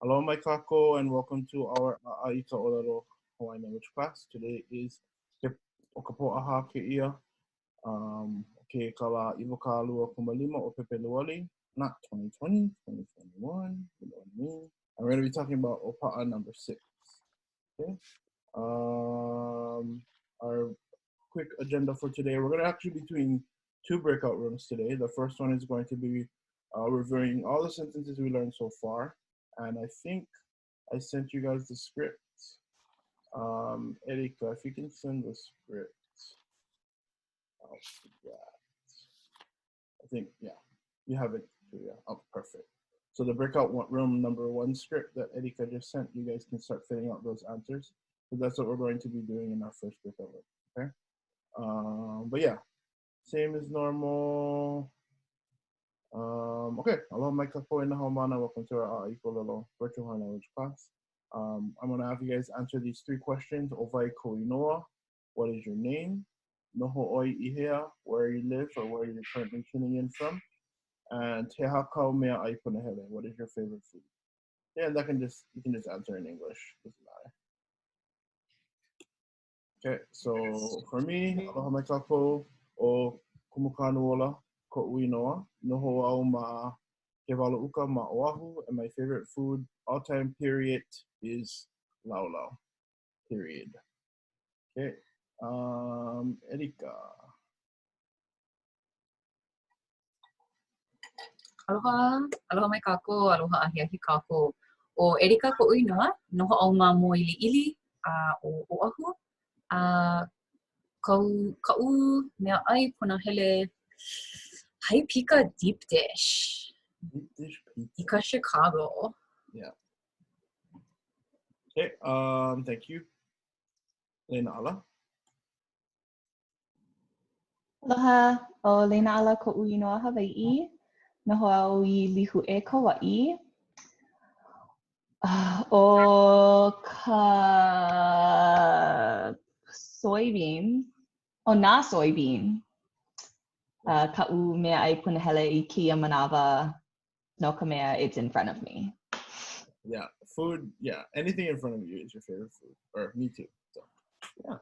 Aloha mai kākou, and welcome to our ʻAʻA I KÄIA LÀ Hawaiian language class. Today is o ka poʻaha KÄIA ke ka lā 25 o Pepeleoli, not 2020, 2021, you know what I mean? And we're going to be talking about ʻOPAʻa number 6. Okay. Our quick agenda for today, we're going to actually be doing 2 breakout rooms today. The first one is going to be reviewing all the sentences we learned so far. And I think I sent you guys the script. Erika, if you can send the script. Oh, yeah. I think, yeah, you have it too, yeah. Oh, perfect. So the breakout room number 1 script that Erika just sent, you guys can start filling out those answers. So that's what we're going to be doing in our first breakout room, okay? But yeah, same as normal. Okay, aloha mai kākou ina haumana. Welcome to our ʻAʻA I KÄIA virtual Hawaiian language class. I'm going to have you guys answer these 3 questions. Owai ko inoa, what is your name? Noho oi ihea, where you live or where you're currently tuning in from. And te hakau mea ai punahele, what is your favorite food? Yeah, and you can just answer in English, doesn't matter. Okay, so for me, aloha mai kākou o kumukānuola ko uinoa, noho au ma ke walauka ma Oahu, and my favorite food all time period is laulau, period. Okay, Erika. Aloha, aloha mai kākou, aloha ahiahi kākou. O Erika ko uinoa, noho au ma moiliili o Oahu. Ka'u mea ai punahele hai pika deep dish. Deep dish pizza. Ika Chicago. Yeah. Okay, thank you. Leina. Aloha, o Leina ko uinoa Hawaii. Noho au I lihu e Kauai. O ka soybean, o nā soybean. Ka'u mea ai punahele I kia manawa no ka mea it's in front of me. Yeah, food, yeah, anything in front of you is your favorite food. Or me too. So yeah.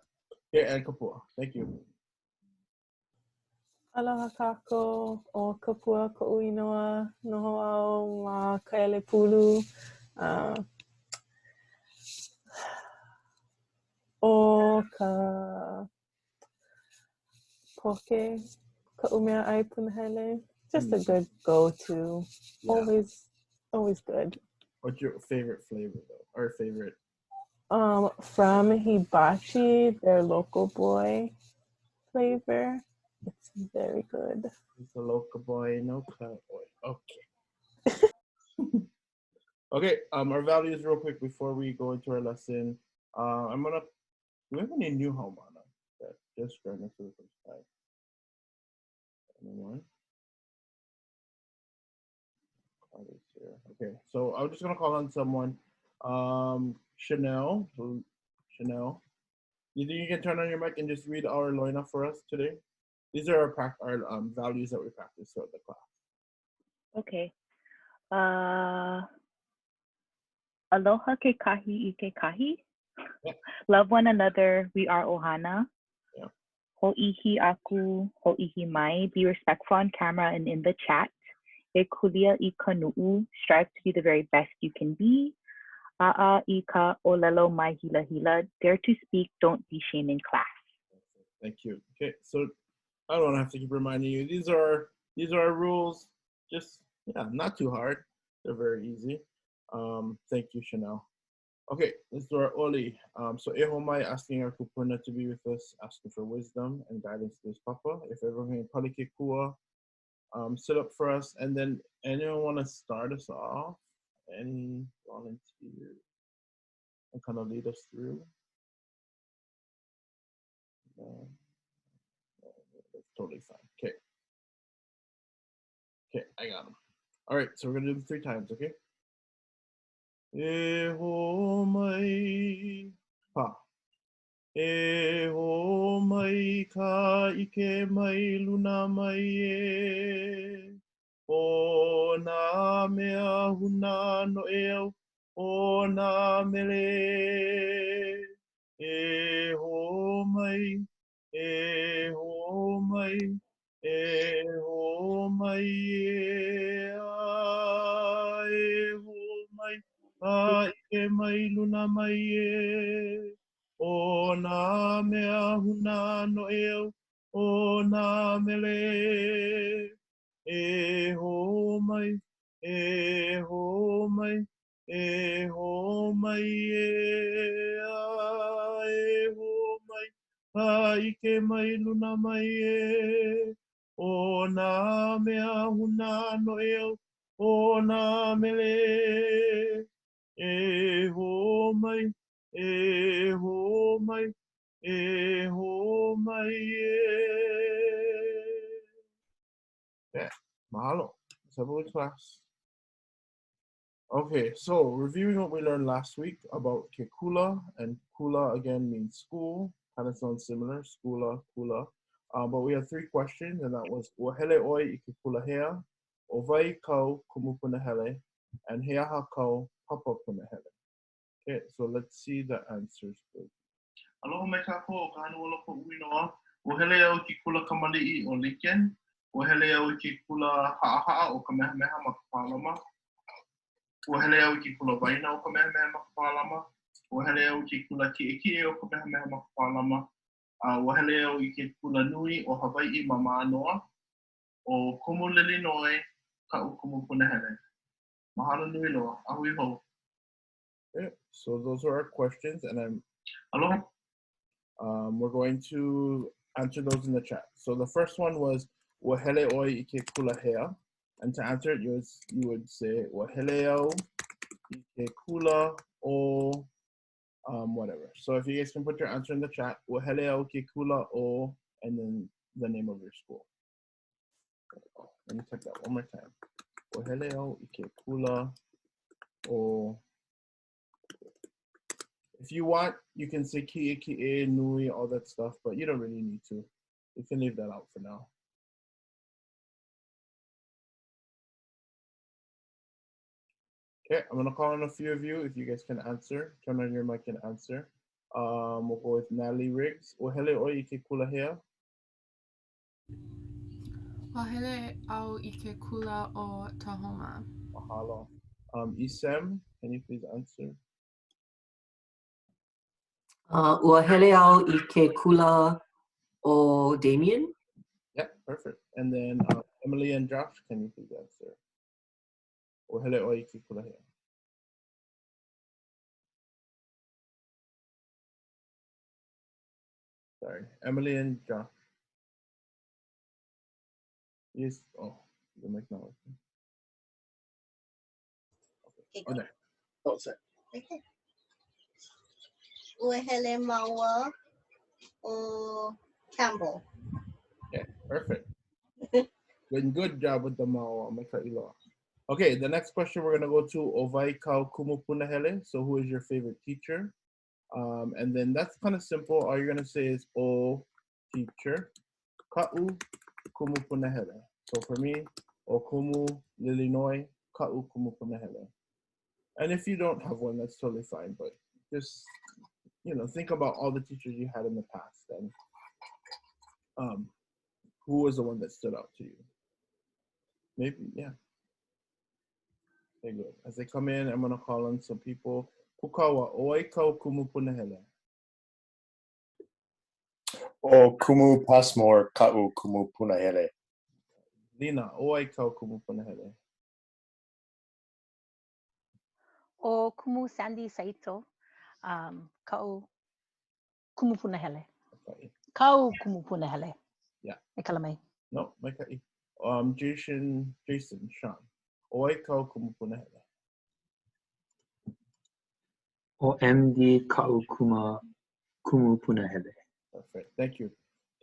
Okay, and kapua. Thank you. Aloha kākou o kapua ko uinoa, noho au ma kaele pulu. O ka poke, ka umea ai punahele. Just a good go-to. Yeah. Always good. What's your favorite flavor though? Or favorite? From Hibachi, their local boy flavor. It's very good. It's a local boy, no cowboy. Okay. Okay, our values real quick before we go into our lesson. Do we have any new haumana that just joined us for the first time? Anyone? Okay, so I'm just gonna call on someone. Chanel. Chanel. You think you can turn on your mic and just read our loina for us today? These are our values that we practice throughout the class. Okay. Aloha ke kahi I ke kahi. Yeah. Love one another. We are ohana. Yeah. Ho'ihi aku, ho'ihi mai. Be respectful on camera and in the chat. E KÄIA LΑ. Strive to be the very best you can be. ʻAʻA I ʻŌLELO mai hila hila. Dare to speak. Don't be shamed in class. Thank you. Okay, so I don't have to keep reminding you. These are our rules. Just not too hard. They're very easy. Thank you, Chanel. Okay, let's do our oli. So ehomai asking our kupuna to be with us, asking for wisdom and guidance to this papa. If everyone can palike kua, sit up for us, and then anyone want to start us off? Any volunteer and kind of lead us through? No, that's totally fine. Okay. Okay, I got them. All right, so we're gonna do them 3 times, okay? E ho mai pa. E ho mai ka ike mai luna mai e. O nā mea huna no e au. o nā mele. E ho mai, e ho mai, e ho mai, e ho mai, a ike mai luna mai e. O nā mea huna no eo, o nā mele. E ho mai, e ho mai, e ho mai e ho mai, a ike mai luna mai e. O nā mea huna no eo, o nā mele. E ho mai, e ho mai, e ho mai e. Yeah, mahalo. Let's have a good class. Okay, so reviewing what we learned last week about KÄ and kula again means school, kind of sounds similar, skula, kula. But we had 3 questions, and that was wahele oi I ke kulahea, owai kau kumu punahele, and heaha kau papa punahele. Okay, so let's see the answers. Aloha mai kākou, ka hanu alo ko uinoa. Wahele au ki kula kamali'i o Lincoln. Wahele au ki kula ha'aha'a o ka mehameha ma ka pālama. Wahele au ki kula waina o ka mehameha ma ka pālama. Wahele au ki kula ki'eki'e o ka mehameha ma ka pālama. Wahele au I ke kula nui o Hawaii ma mānoa. O kumu lili noi ka'u kumu punahele. Mahalo nui loa, ahui ho. Okay, so those are our questions, and aloha. We're going to answer those in the chat. So the first one was wahele oi I ke kulahea, and to answer it, you would say wahele au I ke kula o whatever. So if you guys can put your answer in the chat, wahele au ke kula o, and then the name of your school. Let me type that one more time. Wahele au I ke kula o. If you want, you can say ki'e, nui, all that stuff, but you don't really need to. You can leave that out for now. Okay, I'm gonna call on a few of you if you guys can answer. Turn on your mic and answer. We'll go with Natalie Riggs. Wahele oi I ke kulahea. Wahele au I ke kula o Tahoma. Mahalo. Isem, can you please answer? Ua hele au I ke kula o Damien. Yeah, perfect. And then Emily and Josh, can you please answer? Wahele oi I ke kulahea. Sorry, Emily and Josh. Yes. Oh, the mic not working. Okay. Oh, there. Oh, sorry. Okay. Wahele maua o Campbell. Okay, perfect. Good job with the maua. Okay, the next question we're gonna go to Ovai Kau Kumu Punahele. So who is your favorite teacher? And then that's kind of simple. All you're gonna say is O teacher, Ka'u Kumu Punahele. So for me, O Kumu Lilinoi, Ka'u Kumu Punahele. And if you don't have one, that's totally fine. But just think about all the teachers you had in the past and who was the one that stood out to you. Maybe, yeah. Okay, good. As they come in, I'm gonna call on some people. Pukawa, oi kau kumu punahele. O kumu pasmore ka'u kumu punahele. Lina, oi kau kumu punahele. O kumu Sandy Saito, kau kumu punahele. Okay. Kau kumu punahele. Yeah. E kalamai. No, Maikai. Jason, Sean. Oi kau kumu punahele. O MD ka'u kumu punahele. Perfect. Thank you.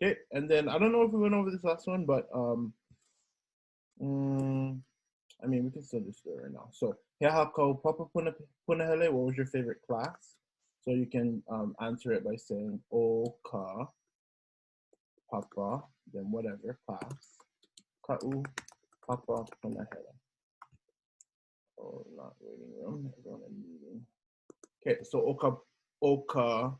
Okay, and then I don't know if we went over this last one, but I mean we can still just do it right now. So heaha kau papa punahele. What was your favorite class? So you can answer it by saying o ka papa, then whatever class. Ka'u papa punahele. Oh, not waiting room. Everyone in meeting. Okay, so oka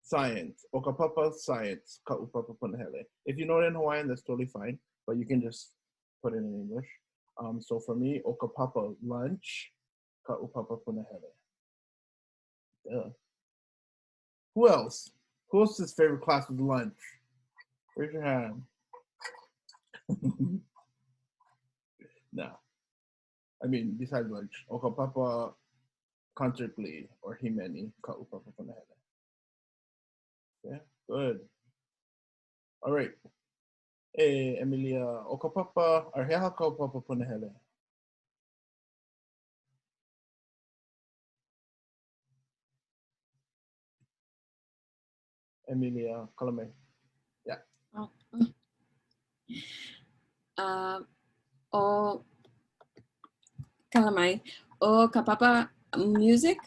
science. Oka papa science. Ka'upapa punahele. If you know it in Hawaiian, that's totally fine, but you can just put it in English. So for me, oka papa lunch. Ka'upapa punahele. Duh. Who else? Who else's favorite class was lunch? Raise your hand. No. I mean, besides lunch, okapapa concert play or himeni ka'upapa punahele. Yeah, good. All right. Hey, Emilia, okapapa arheha ka'upapa punahele. Emilia, kalame. Yeah. O kalamai. O kapapa music.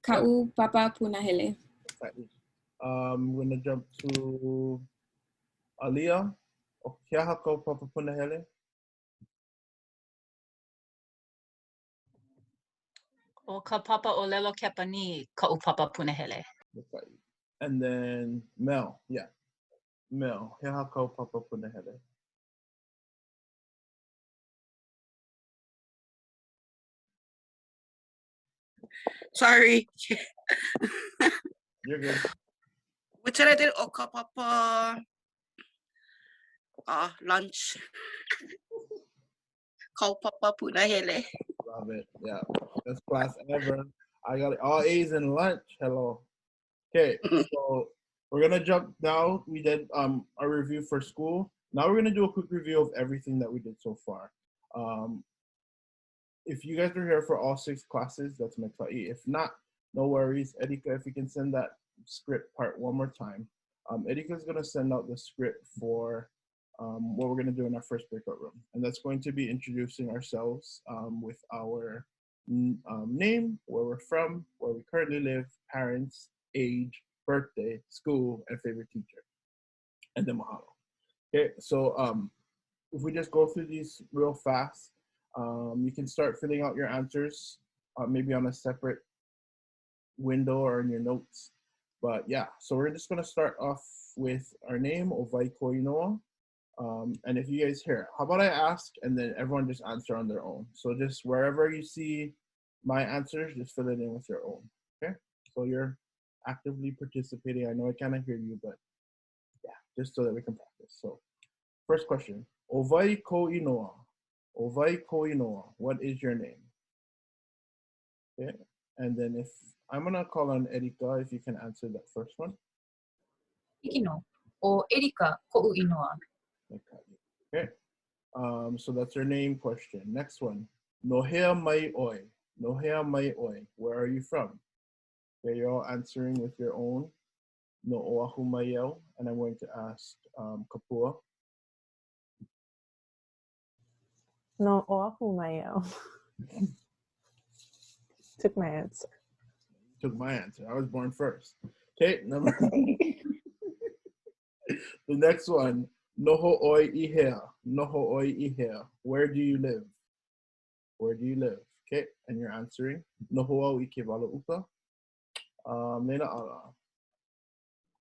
Ka'u papa punahele. Exactly. We're gonna jump to Alia. Okiaha ka'upapa punahele. O ka papa ʻŌLELO kepani ka'upapa punahele. And then Mel, yeah. Mel, heha ka'upapa punahele. Sorry. You're good. Which I did okapapa lunch. Kaupapa punahele. Love it. Yeah. Best class ever. I got all A's in lunch. Hello. Okay, so we're gonna jump now. We did a review for school. Now we're gonna do a quick review of everything that we did so far. If you guys are here for all 6 classes, that's my ka'i. If not, no worries. Erika, if you can send that script part one more time. Erika is gonna send out the script for what we're gonna do in our first breakout room. And that's going to be introducing ourselves with our name, where we're from, where we currently live, parents, age, birthday, school, and favorite teacher. And then mahalo. Okay, so if we just go through these real fast, you can start filling out your answers, maybe on a separate window or in your notes. But yeah, so we're just gonna start off with our name, Ovai Koinoa. And if you guys hear, how about I ask and then everyone just answer on their own. So just wherever you see my answers, just fill it in with your own, okay? So you're actively participating. I know I cannot hear you, but yeah, just so that we can practice. So first question, Ovai Koinoa. Ovai Koinoa, what is your name? Okay, and then if I'm gonna call on Erika, if you can answer that first one. Ikino, o Erika ko'u inoa. Okay, so that's your name question. Next one, Nohea mai oi. Nohea mai oi, where are you from? Okay, you're all answering with your own. No oahu mai au, and I'm going to ask Kapua. No oahu mai au. Took my answer. Took my answer. I was born first. Okay, number the next one, Noho oi ihea. Noho oi ihea. Where do you live? Where do you live? Okay, and you're answering. Noho au ike wala uka. Mena ala.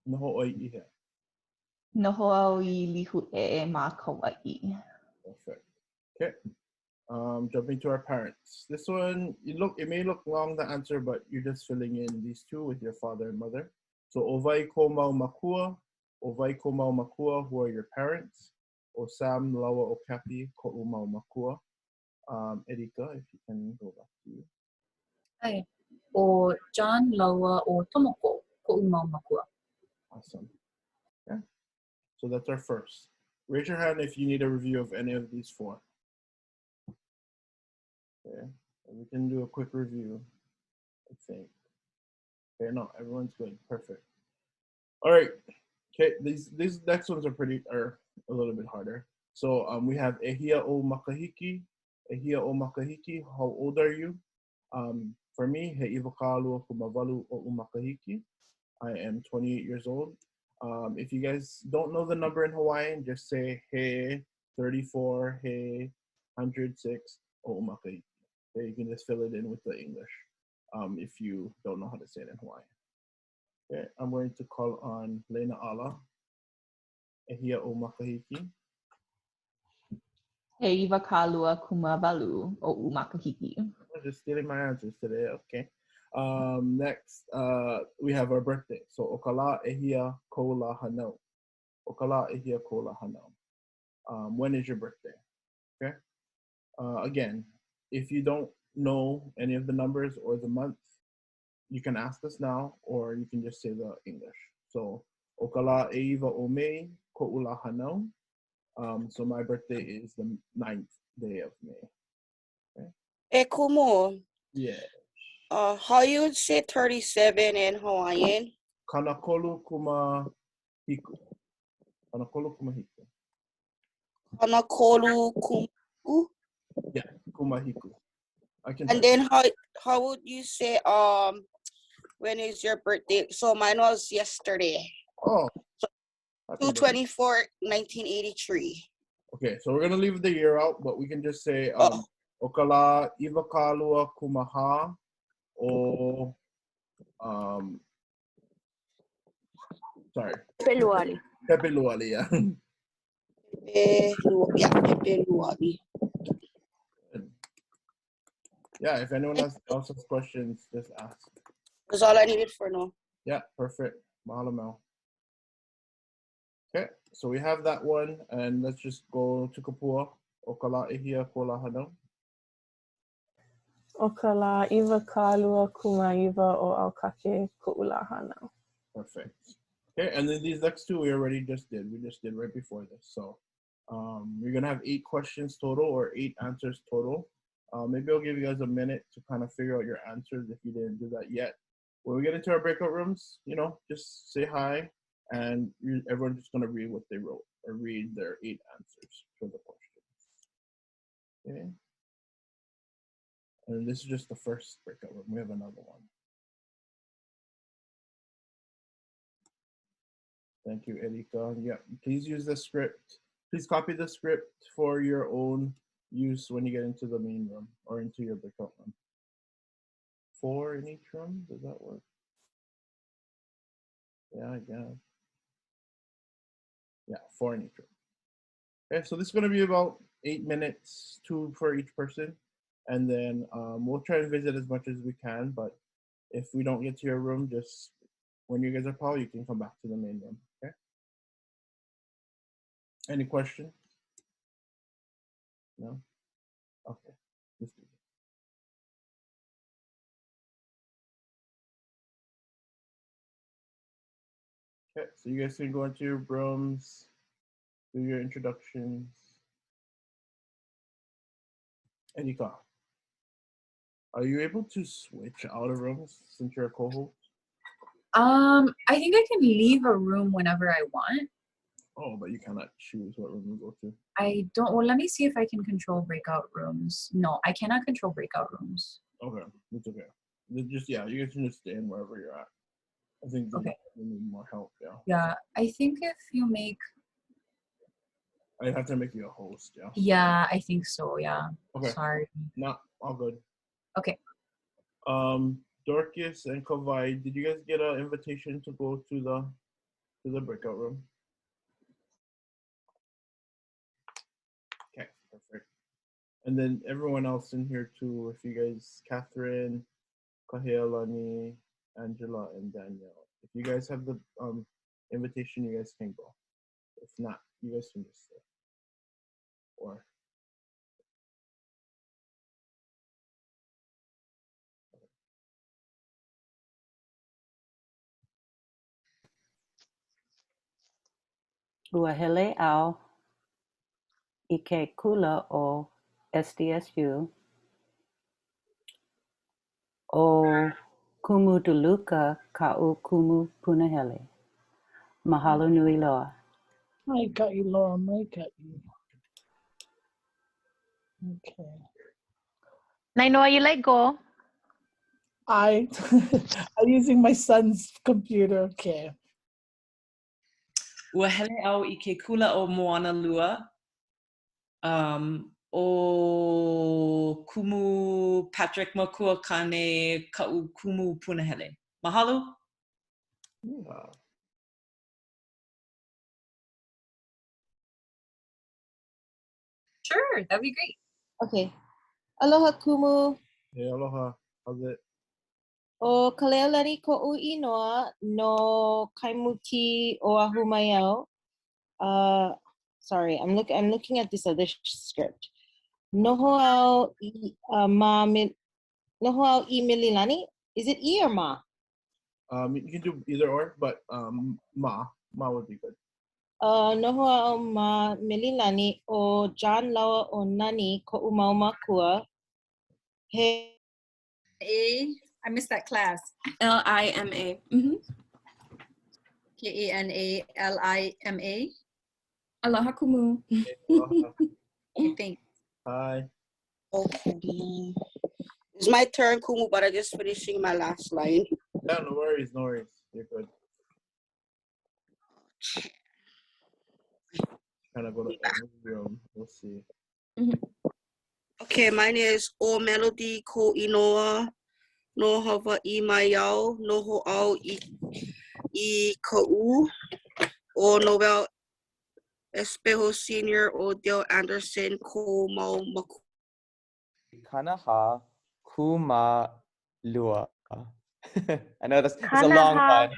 Noho oi ihea. Noho au I lihu e ma Kauai. Perfect. Okay. Jumping to our parents. This one, it may look long, the answer, but you're just filling in these two with your father and mother. So ovai ko mau makua, ovai ko mau makua, who are your parents? O Sam lawa o kapi ko mau makua. Erika, if you can go back to you. Hi. O John lawa o Tomoko ko'u mau makua. Awesome. Yeah. So that's our first. Raise your hand if you need a review of any of these 4. Okay, we can do a quick review, I think. Okay, no, everyone's good. Perfect. All right. Okay, these next ones are a little bit harder. So we have Ehia o Makahiki. Ehia o Makahiki, how old are you? For me, he iwa kālua kumavalu o Makahiki. I am 28 years old. If you guys don't know the number in Hawaiian, just say he 34, he 106 o Makahiki. Okay, you can just fill it in with the English if you don't know how to say it in Hawaiian. Okay, I'm going to call on Lena Ala, ʻEhia o Makahiki. He iwa kālua kumawalu o Makahiki. I'm just stealing my answers today, okay. Next, we have our birthday. So, o ka lā ʻehia ko lā hanau. O ka lā ʻehia ko lā hanau. When is your birthday? Okay. Again, if you don't know any of the numbers or the months, you can ask us now, or you can just say the English. So, o ka lā ʻeiwa o Mei koʻu lā hanau. So my birthday is the 9th day of May. E kumu. Yeah. How you would say 37 in Hawaiian? Kanakolu kuma hiku. Kanakolu kuma hiku. Kanakolu kumu? Yeah, kuma hiku. And then how would you say when is your birthday? So mine was yesterday. Oh. 2/24/1983. Okay, so we're gonna leave the year out, but we can just say o ka lā iwa kālua kumaha o sorry. Pepeluali. Pepeluali, yeah. Pepeluali. Yeah, if anyone else has questions, just ask. That's all I needed for now. Yeah, perfect. Mahalo Mel. Okay, so we have that one, and let's just go to Kapua. O ka lā ʻehia ko lā hanau. O ka lā iwa kālua kumaiwa o Aukake koʻu lā hanau. Perfect. Okay, and then these next two we already just did. We just did right before this. So we're gonna have 8 questions total, or 8 answers total. Maybe I'll give you guys a minute to kind of figure out your answers if you didn't do that yet. When we get into our breakout rooms, you know, just say hi, and everyone's just gonna read what they wrote, or read their 8 answers for the questions. Okay. And this is just the first breakout room. We have another one. Thank you, Erika. Yeah, please use the script. Please copy the script for your own use when you get into the main room or into your breakout room. 4 in each room, does that work? Yeah, I guess. Yeah, 4 in each room. Okay, so this is gonna be about 8 minutes, 2 for each person. And then we'll try and visit as much as we can, but if we don't get to your room, just when you guys are called, you can come back to the main room, okay? Any questions? No? Okay, let's do it. Okay, so you guys can go into your rooms, do your introductions. Erika, are you able to switch out of rooms since you're a co-host? I think I can leave a room whenever I want. Oh, but you cannot choose what room you go to. I don't. Well, let me see if I can control breakout rooms. No, I cannot control breakout rooms. Okay, it's okay. Just yeah, you guys can just stay in wherever you're at. I think okay. We need more help. Yeah. Yeah, I think if you make. I have to make you a host. Yeah. Yeah, I think so. Yeah. Okay. Sorry. No, all good. Okay. Dorcas and Kawai, did you guys get an invitation to go to the breakout room? Okay, perfect. And then everyone else in here too, if you guys, Catherine, KÄHÄ LÀ, Angela, and Danielle. If you guys have the invitation, you guys can go. If not, you guys can just stay. Or Ua hele au I ke kula o SDSU o Kumuduluka ka'u kumu punahele. Mahalo nui loa. I KÄIA LÀ, I KÄIA. Okay. Nainoa, you let go. I'm using my son's computer. Okay. Ua hele au I ke kula o Moana Lua. o kumu Patrick Makua kane ka'u kumu punahele. Mahalo. Yeah. Sure, that'd be great. Okay. Aloha kumu. Hey, aloha. How's it? O kāʻIA LÆ koʻu inoa no kaimuki o ahu mai au. Sorry, I'm looking at this other script. Noho au noho au I mililani. Is it I or ma? You can do either or, but ma would be good. Noho au ma mililani o John Lawa o nani koʻu mau makua. He I missed that class. LIMA. KENALIMA. Aloha kumu. Aloha. Okay, thanks. Hi. Okay. It's my turn, Kumu, but I just finishing my last line. Yeah, no worries, no worries. You're good. Kind of go to the room. We'll see. Okay, mine is O Melody Ko Inoa No Hawaii Mai Au No Ho'au I Ka'u O Noel Espejo Senior O Dale Anderson Ko Mau Maku. Kanaha Kuma Lua. I know it's a long one.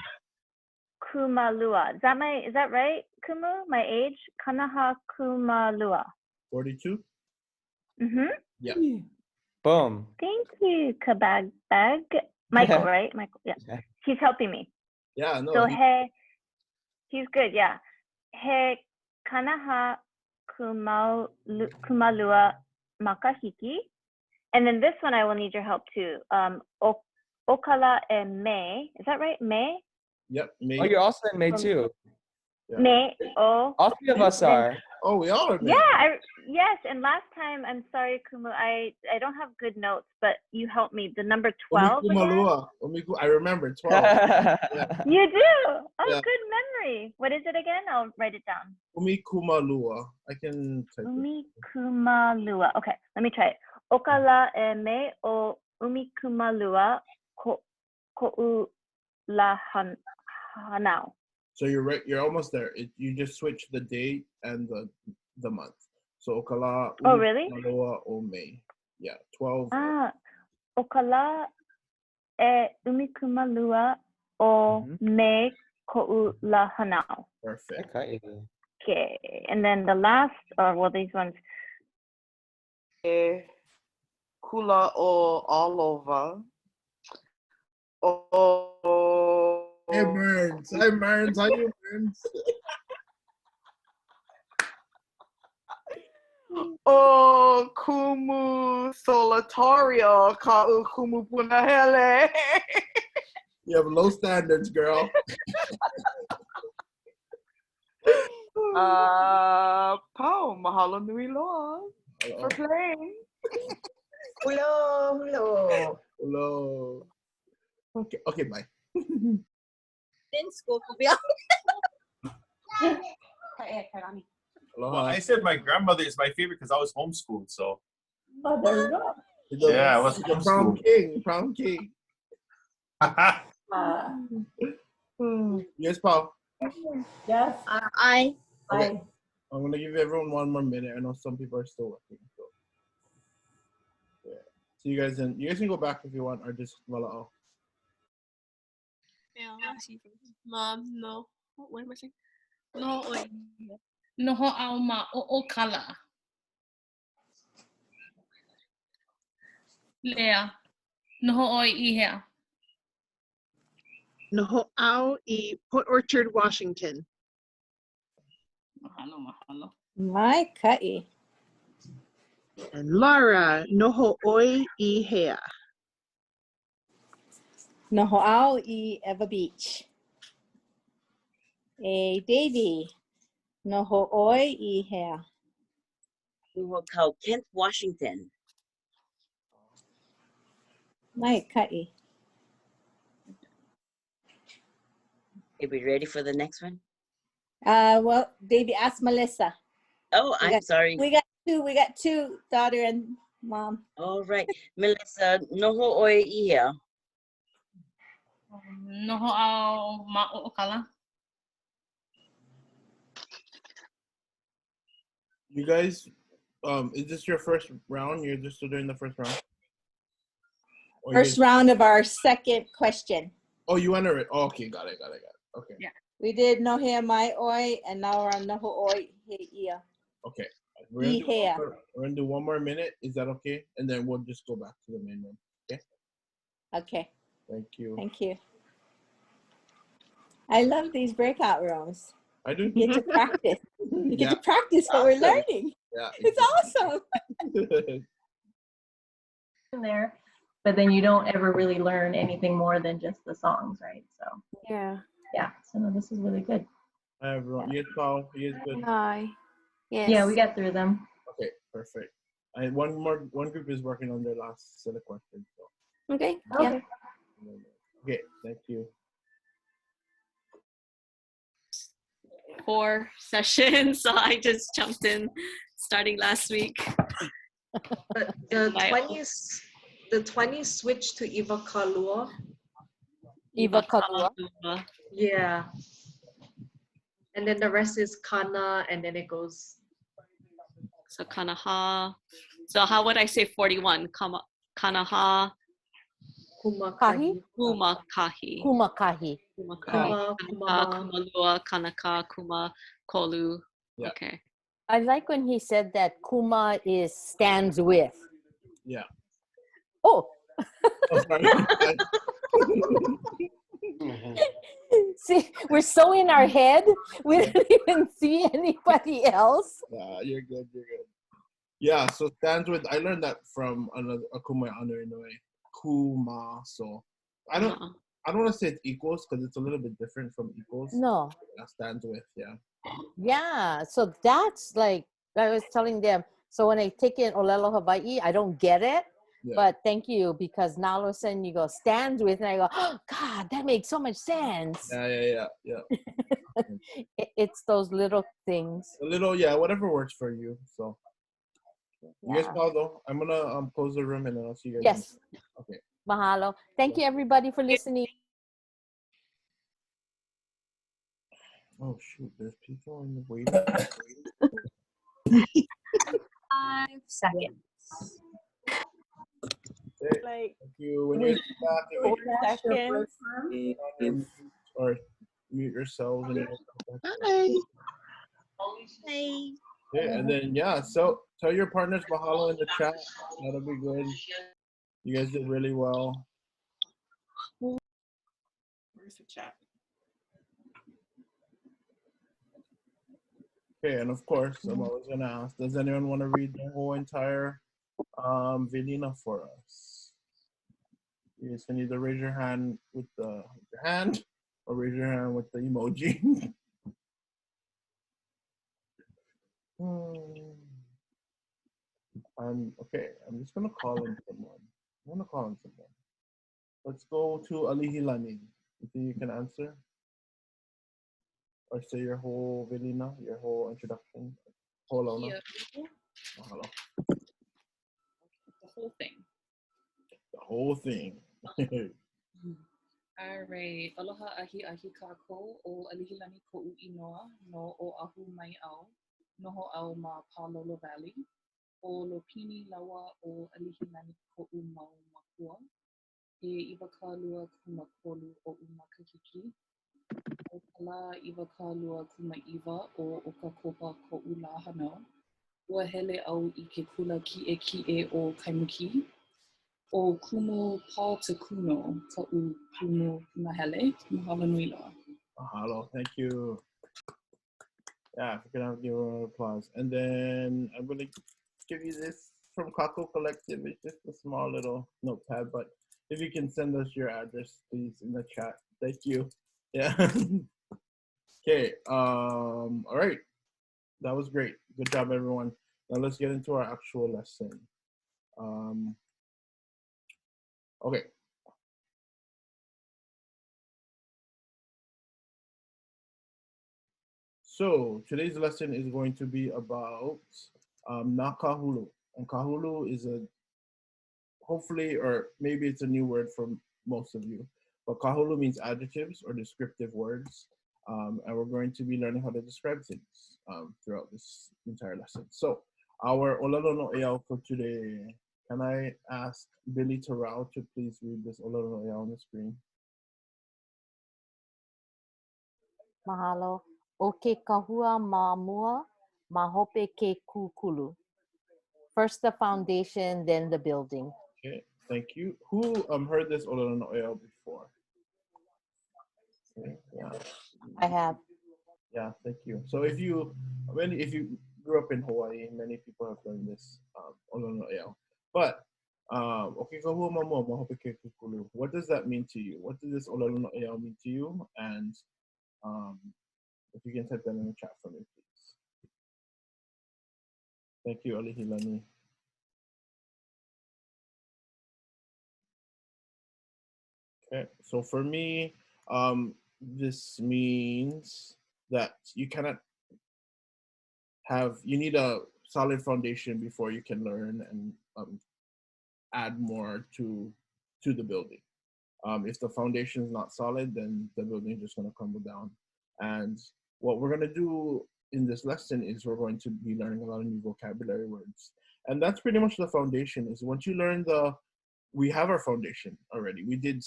Kumalua. Is that right, Kumu? My age? Kanaha Kumalua. 42? Yeah. Boom. Thank you, Kabag Bag. Michael, right? Michael, yeah. He's helping me. Yeah, no. So he's good, yeah. He Kanaha Kumalua Makahiki. And then this one I will need your help too. Okala and May. Is that right? May? Yep, May. Oh, you're also in May too. Yeah. May. Oh. All three of us are. Oh, we all are May. Yeah, yes. And last time, I'm sorry, Kumu, I don't have good notes, but you helped me. The number 12 again? I remember 12. Yeah. You do? Oh, Yeah. good memory. What is it again? I'll write it down. Umikumalua. I can type it. Umikumalua. Okay, let me try it. Okala e me o umikumalua ko'u la hanau. So you're right. You're almost there. You just switch the date and the month. So okala. Oh, really? Umikumalua o May. Yeah, 12. Okala e umikumalua o me ko'u la hanau. Perfect. Okay, and then the last, these ones. Kula o all over. Hey, Burns. Hi, Burns. How you, Burns? O kumu solitario ka'u kumu punahele. You have low standards, girl. Pau, mahalo nui loa for playing. Hello. Okay, bye. In school, Well, I said my grandmother is my favorite because I was homeschooled, so. Oh, there you go. Yeah, I was the prom king. Yes, Paul. Yes. I. Okay. I'm gonna give everyone one more minute. I know some people are still working. So, yeah. So you guys can go back if you want, or just mala'o. Yeah, let's see. Mom, no. What am I saying? No, wait. Noho au ma o'okala. Lea. Noho oi ihea. Noho au I Port Orchard, Washington. Mahalo. Mai ka'i. And Laura, noho oi I hea. Noho au I Eva Beach. Davy. Noho oi I hea. Noho kau Kent, Washington. Mai ka'i. Are we ready for the next one? Well, Davy, ask Melissa. Oh, I'm sorry. We got Two. We got two, daughter and mom. All right. Melissa, noho ʻoe ʻihea. Noho au ma ʻokala. You guys, is this your first round? You're just doing the first round? Or First round of our second question. Oh, you enter it. Oh, okay, got it. Okay. Yeah. We did nohe mai oi, and now we're on noho oi he ia. Okay. We're gonna do one more minute. Is that okay? And then we'll just go back to the main room. Okay. Okay. Thank you. Thank you. I love these breakout rooms. I do. You get to practice. You get Yeah. to practice what we're learning. Yeah. It's awesome. In there, but then you don't ever really learn anything more than just the songs, right? So Yeah. so no, this is really good. Hi everyone. Yes, Paul. He is good. Hi. Yes. Yeah, we got through them. Okay, perfect. One group is working on their last set of questions. So. Okay. Yeah. Okay, thank you. 4 sessions, so I just jumped in starting last week. The 20s switched to Iwa Kalua. Iwa Kalua. Yeah. And then the rest is Kana, and then it goes. So Kanaha. So how would I say 41? Kanaha. Kumakahi. Kumakahi. Kumakahi. Kumalua, Kanaka, Kuma, Kolu. Yeah. Okay. I like when he said that kuma is stands with. Yeah. Oh. See, we're so in our head, we didn't even see anybody else. You're good. Yeah, so stands with, I learned that from another Akuma Inoue. Kuma, so I don't want to say it's equals because it's a little bit different from equals. No. That stands with, yeah. Yeah, so that's like, I was telling them, so when I take in ʻŌLELO Hawaii, I don't get it. Yeah. But thank you, because now all of a sudden you go stands with, and I go, oh, God, that makes so much sense. Yeah. It's those little things. A little, yeah, whatever works for you. So, you guys, Paulo, I'm gonna close the room and then I'll see you guys. Yes. Okay. Mahalo. Thank you, everybody, for listening. Oh shoot, there's people in the waiting. 5 seconds. Okay. Like, Thank you. When you're back, 4 seconds. or mute yourselves. And Hi. yeah, and then so tell your partners mahalo in the chat. That'll be good. You guys did really well. Where's the chat? Okay, and of course, I'm always gonna ask, does anyone want to read the whole entire Vilina for us? You guys can either raise your hand with your hand or raise your hand with the emoji. Okay, I'm just gonna call in someone. Let's go to Alihilani. You think you can answer? Or say your whole Vilina, your whole introduction? Mahalo. Mahalo. The whole thing. The whole thing. All right. Aloha ahi kākou o Alihilani ko'u inoa no Oahu mai au. Noho au ma Palolo Valley. O Lopini lawa o Alihilani ko'u mau makua. E iwa kālua kumakolu o umakahiki. O kala iwa kālua kumaiwa o Okakopa ko'u lā hano. Ua hele au I ke kula ki'e o Kaimuki. O kumu Paul Takuno ka'u kumu Mahele. Mahalo nui loa. Mahalo, thank you. Yeah, if you can give a round of applause. And then I'm going to give you this from Kākou Collective. It's just a small little notepad, but if you can send us your address, please, in the chat. Thank you. Yeah. Okay. All right. That was great. Good job, everyone. Now let's get into our actual lesson. Okay. So today's lesson is going to be about NΑ KÄHULU. And KÄHULU is a, hopefully, or maybe it's a new word for most of you, but KÄHULU means adjectives or descriptive words. And we're going to be learning how to describe things throughout this entire lesson. So our ʻŌLELO no ʻEAʻu for today, can I ask Billy Terrell to please read this ʻŌLELO no ʻEAʻu on the screen? Mahalo. O ke kahua ma mua, ma hope ke kūkulu. First the foundation, then the building. Okay, thank you. Who heard this ʻŌLELO no ʻEAʻu before? Okay, yeah. I have. Yeah, thank you. So if you grew up in Hawaii, many people have done this ʻŌLELO no ʻEAʻu. But what does that mean to you? What does this ʻŌLELO no ʻEAʻu mean to you? And if you can type that in the chat for me, please. Thank you, Alihilani. Okay, so for me, this means that you cannot you need a solid foundation before you can learn and add more to the building. If the foundation is not solid, then the building is just going to crumble down. And what we're going to do in this lesson is we're going to be learning a lot of new vocabulary words. And that's pretty much the foundation. Is once you learn we have our foundation already. We did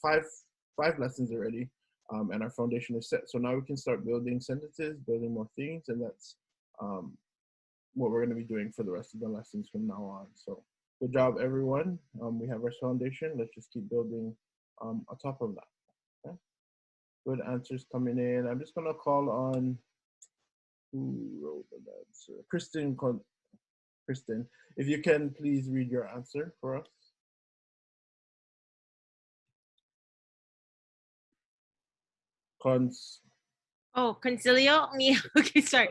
five lessons already, and our foundation is set. So now we can start building sentences, building more things, and that's what we're going to be doing for the rest of the lessons from now on. So good job, everyone. We have our foundation. Let's just keep building on top of that. Okay? Good answers coming in. I'm just going to call on who wrote the answer? Kristen, if you can please read your answer for us. Oh, concilio? Me? Okay, sorry.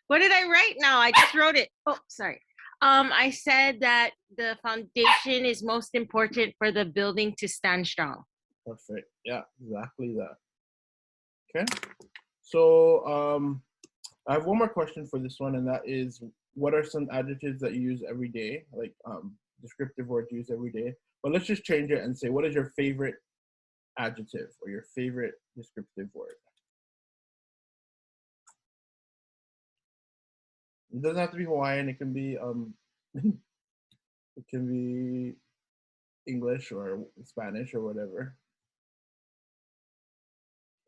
What did I write now? I just wrote it. Oh, sorry. I said that the foundation is most important for the building to stand strong. Perfect. Yeah, exactly that. Okay. So I have one more question for this one, and that is, what are some adjectives that you use every day, like descriptive words you use every day? But let's just change it and say, what is your favorite adjective or your favorite descriptive word? It doesn't have to be Hawaiian. It can be it can be English or Spanish or whatever.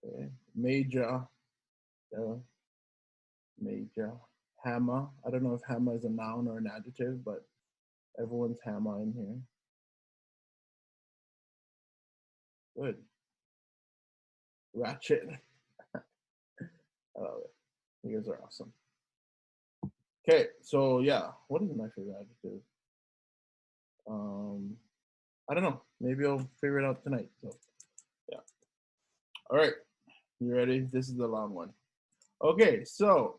Okay. Major, major. Hammer. I don't know if hammer is a noun or an adjective, but everyone's hammer in here. Good. Ratchet. I love it. You guys are awesome. Okay, so yeah, what is my favorite adjective? I don't know. Maybe I'll figure it out tonight. So yeah. All right. You ready? This is the long one. Okay, so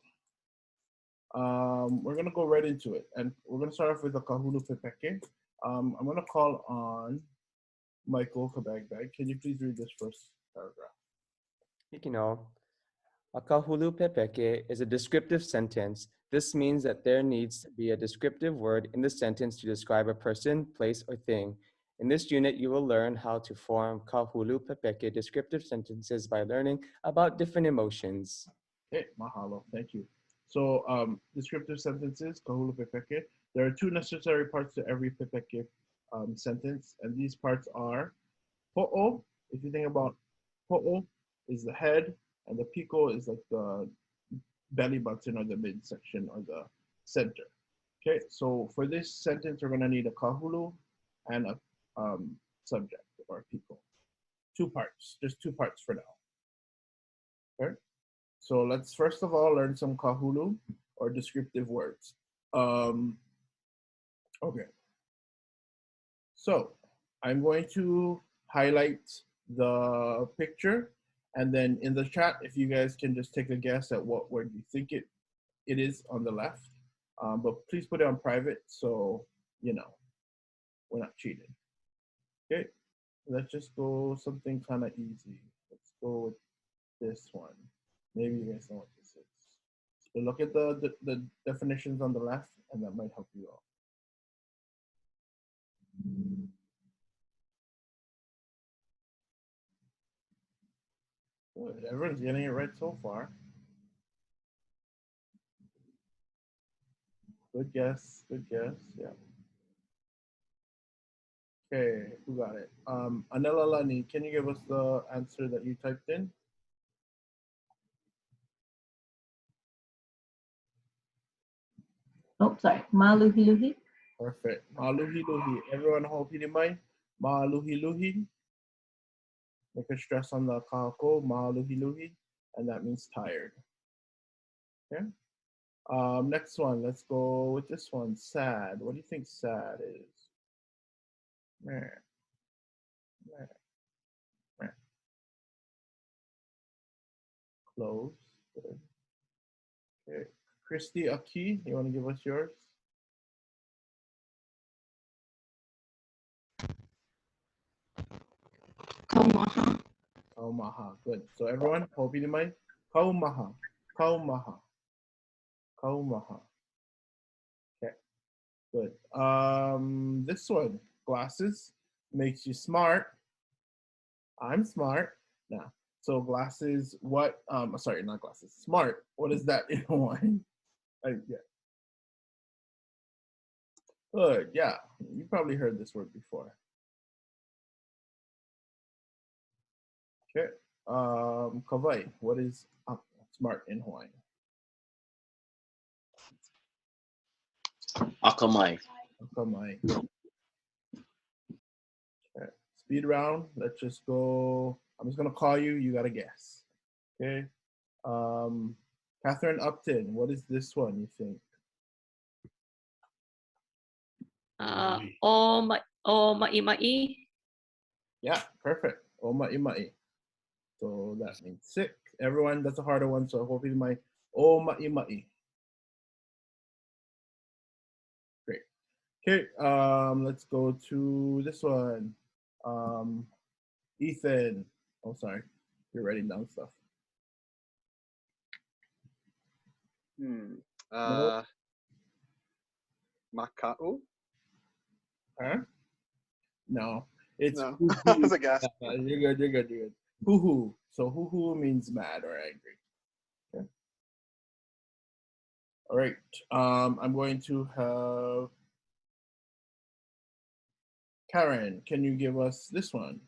we're gonna go right into it, and we're gonna start off with the kahulu pepeke. I'm gonna call on Michael Kabagbag. Can you please read this first paragraph? A kahulu pepeke is a descriptive sentence. This means that there needs to be a descriptive word in the sentence to describe a person, place, or thing. In this unit, you will learn how to form kahulu pepeke descriptive sentences by learning about different emotions. Hey, mahalo. Thank you. So descriptive sentences, kahulu pepeke. There are two necessary parts to every pepeke sentence, and these parts are po'o. If you think about po'o, is the head, and the piko is like the belly button or the midsection or the center. Okay, so for this sentence, we're gonna need a kahulu and a subject or piko. Two parts, just two parts for now. Okay, so let's first of all learn some kahulu or descriptive words. Okay, so I'm going to highlight the picture, and then in the chat, if you guys can just take a guess at what word you think it is on the left, but please put it on private so you know we're not cheating. Okay, let's just go something kind of easy. Let's go with this one. Maybe you guys know what this is. So look at the definitions on the left, and that might help you out. Good. Everyone's getting it right so far. Good guess. Good guess. Yeah. Okay, who got it? Anela, can you give us the answer that you typed in? Oh, sorry. Maluhi-luhi. Perfect. Maluhi-luhi. Everyone hold mai. Maluhi-luhi. Make a stress on the kākou, maluhi-luhi, and that means tired. Okay. Next one, let's go with this one. Sad. What do you think sad is? Meh. Meh. Meh. Close. Good. Okay. Christy Aki, you want to give us yours? Kaumaha. Kaumaha. Good. So everyone, hold in mind. Kaumaha. Kaumaha. Kaumaha. Okay. Good. This one, glasses makes you smart. I'm smart. Now, so glasses, what, sorry, not glasses, smart. What is that in Hawaiian? Yeah. Good, yeah. You probably heard this word before. Okay. Kawai, what is smart in Hawaiian? Akamai. Akamai. Okay. Speed round. Let's just go. I'm just gonna call you. You gotta guess. Okay. Catherine Upton. What is this one? You think? O maʻimaʻi. Yeah, perfect. O maʻimaʻi. So that means sick. Everyone, that's a harder one. So hopefully my o maʻimaʻi. Great. Okay. Let's go to this one. Ethan. Oh, sorry. You're writing down stuff. Maka'u? Huh? No. It's no. Hoo-hoo. That's a guess. You're good, you're good, you're good. Hoo-hoo. So hoo-hoo means mad or angry. Okay. All right. I'm going to have Karen. Can you give us this one?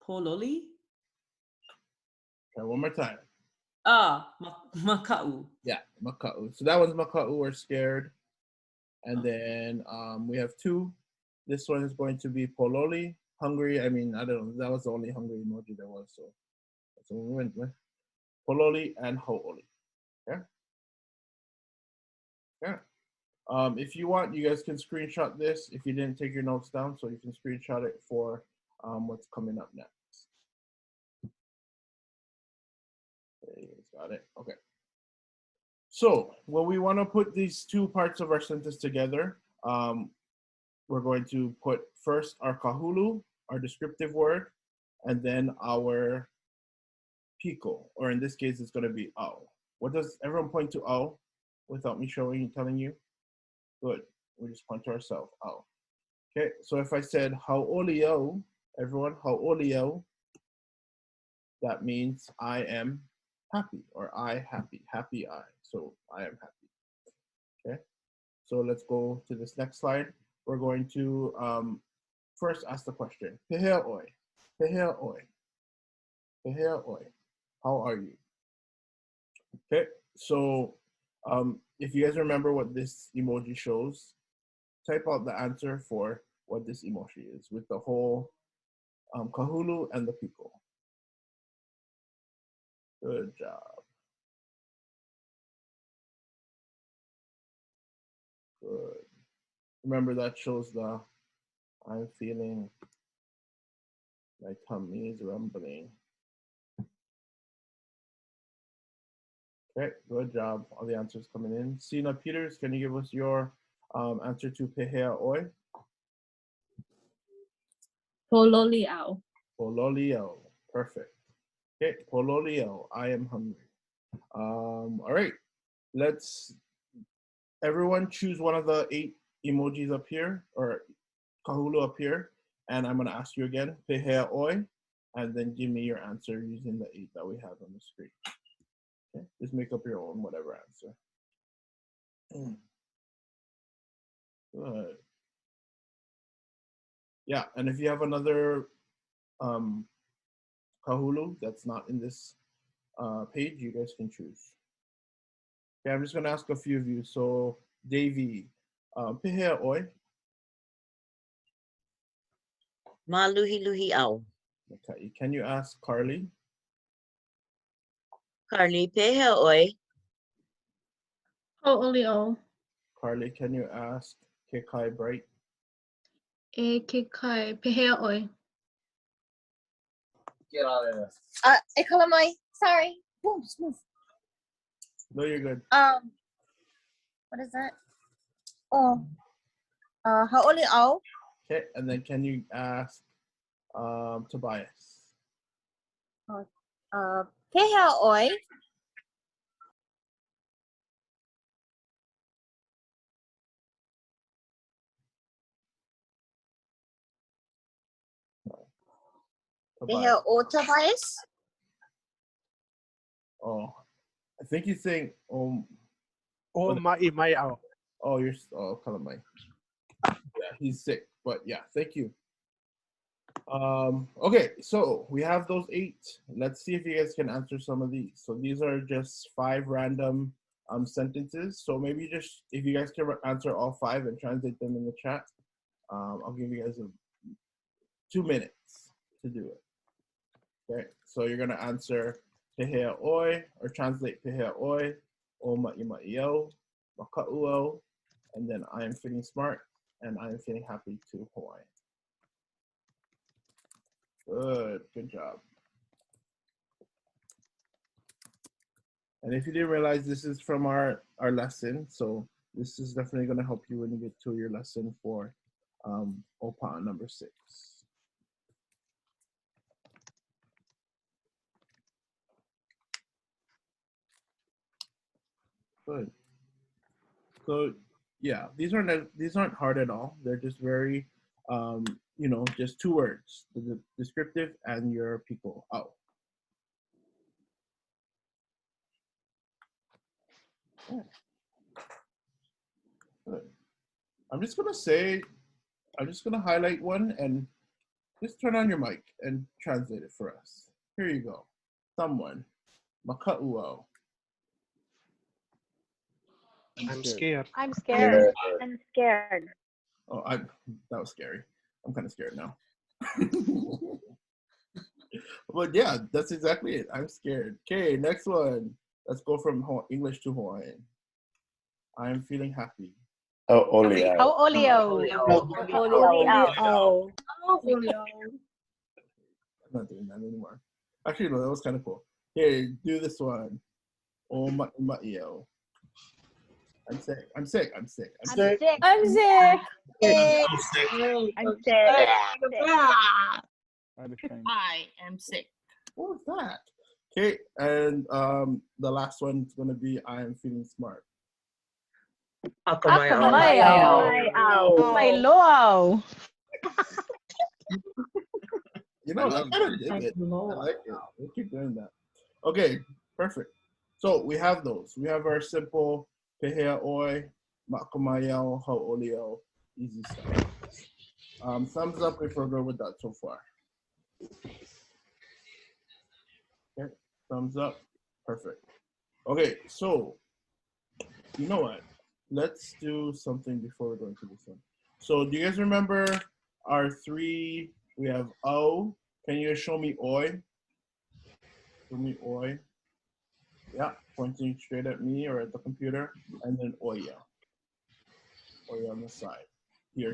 Pololi? Okay, one more time. Maka'u. Yeah, maka'u. So that one's maka'u or scared. And then we have two. This one is going to be pololi, hungry. I mean, I don't know. That was the only hungry emoji there was. So we went with pololi and ho'oli. Yeah. Yeah. If you want, you guys can screenshot this if you didn't take your notes down, so you can screenshot it for what's coming up next. Okay, you guys got it. Okay. So when we want to put these two parts of our sentence together, we're going to put first our kahulu, our descriptive word, and then our piko, or in this case, it's going to be ʻAʻA. What does everyone point to ʻAʻA without me showing and telling you? Good. We just point to ourselves. ʻAʻA. Okay. So if I said hauʻoliʻau, everyone, hauʻoliʻau, that means I am happy, or I happy, happy I. So I am happy. Okay. So let's go to this next slide. We're going to first ask the question. PEHEA ʻoe. PEHEA ʻoe. PEHEA ʻoe. How are you? Okay. So if you guys remember what this emoji shows, type out the answer for what this emoji is with the whole kahulu and the piko. Good job. Good. Remember that shows the I'm feeling my tummy is rumbling. Okay, good job. All the answers coming in. Sina Peters, can you give us your answer to PEHEA ʻoe? Pololiao. Pololio. Perfect. Okay, pololio. I am hungry. All right. Let's everyone choose one of the 8 emojis up here, or kahulu up here, and I'm gonna ask you again, PEHEA oi, and then give me your answer using the 8 that we have on the screen. Okay, just make up your own whatever answer. Good. Yeah, and if you have another kahulu that's not in this page, you guys can choose. Okay, I'm just gonna ask a few of you. So Davey, PEHEA oi. Maluhi luhi au. Okay, can you ask Carly? Carly, PEHEA oi. Ho'olio. Carly, can you ask Kekai Bright? E kekai PEHEA oi. Get out of there. Kalamai. Sorry. Boom, smooth. No, you're good. What is that? Oh. Ha'olio. Okay, and then can you ask Tobias? PEHEA oi. PEHEA o Tobias. Oh, I think you think mai au. Oh, you're Kalamai. Yeah, he's sick, but yeah, thank you. Okay, so we have those 8. Let's see if you guys can answer some of these. So these are just 5 random sentences. So maybe just if you guys can answer all 5 and translate them in the chat, I'll give you guys 2 minutes to do it. Okay, so you're gonna answer PEHEA oi, or translate PEHEA oi, o ma'ima'iau, maka'uo, and then I am feeling smart, and I am feeling happy to Hawaii. Good job. And if you didn't realize, this is from our lesson, so this is definitely gonna help you when you get to your lesson for ʻOPA'a number 6. Good. So yeah, these aren't hard at all. They're just very, you know, just 2 words: the descriptive and your people. Oh. Good. I'm just gonna highlight one and just turn on your mic and translate it for us. Here you go. Someone, maka'uo. I'm scared. I'm scared. I'm scared. Oh, that was scary. I'm kind of scared now. But yeah, that's exactly it. I'm scared. Okay, next one. Let's go from English to Hawaiian. I am feeling happy. ʻŌLELO. I'm not doing that anymore. Actually, no, that was kind of cool. Here, do this one. O ma'ima'iau. I'm sick. I'm sick. I'm sick. I'm sick. I'm sick. I'm sick. I am sick. What was that? Okay, and the last one is gonna be I am feeling smart. My loa. You know, I kind of did it. I like it. We'll keep doing that. Okay, perfect. So we have those. We have our simple PEHEA oi, makumayao, ha'olio, easy stuff. Thumbs up if we're good with that so far. Okay, thumbs up. Perfect. Okay, so you know what? Let's do something before we go into this one. So do you guys remember our 3? We have O. Can you show me oi? Show me oi. Yeah, pointing straight at me or at the computer, and then oya. Oya on the side. Here,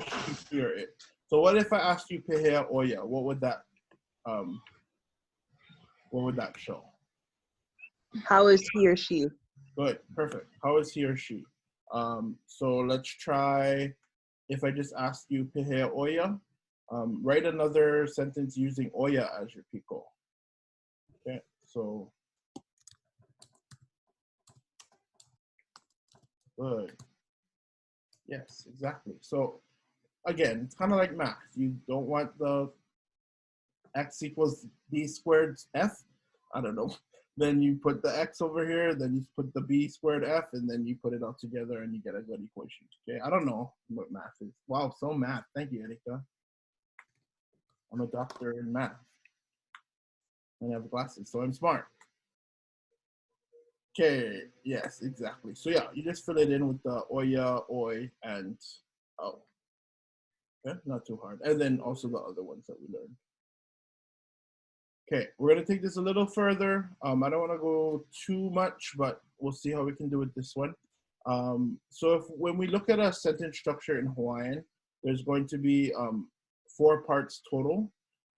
she, or it. So what if I asked you PEHEA oya? What would that show? How is he or she? Good, perfect. How is he or she? So let's try, if I just ask you PEHEA oya, Write another sentence using oya as your piko. Okay, so good. Yes, exactly. So again, it's kind of like math. You don't want the x equals b squared f. I don't know. Then you put the x over here, then you put the b squared f, and then you put it all together and you get a good equation. Okay, I don't know what math is. Wow, so math. Thank you, Erika. I'm a doctor in math. And I have glasses, so I'm smart. Okay, yes, exactly. So yeah, you just fill it in with the oya, oi, and oh. Okay, not too hard. And then also the other ones that we learned. Okay, we're gonna take this a little further. I don't wanna go too much, but we'll see how we can do with this one. So when we look at a sentence structure in Hawaiian, there's going to be 4 parts total.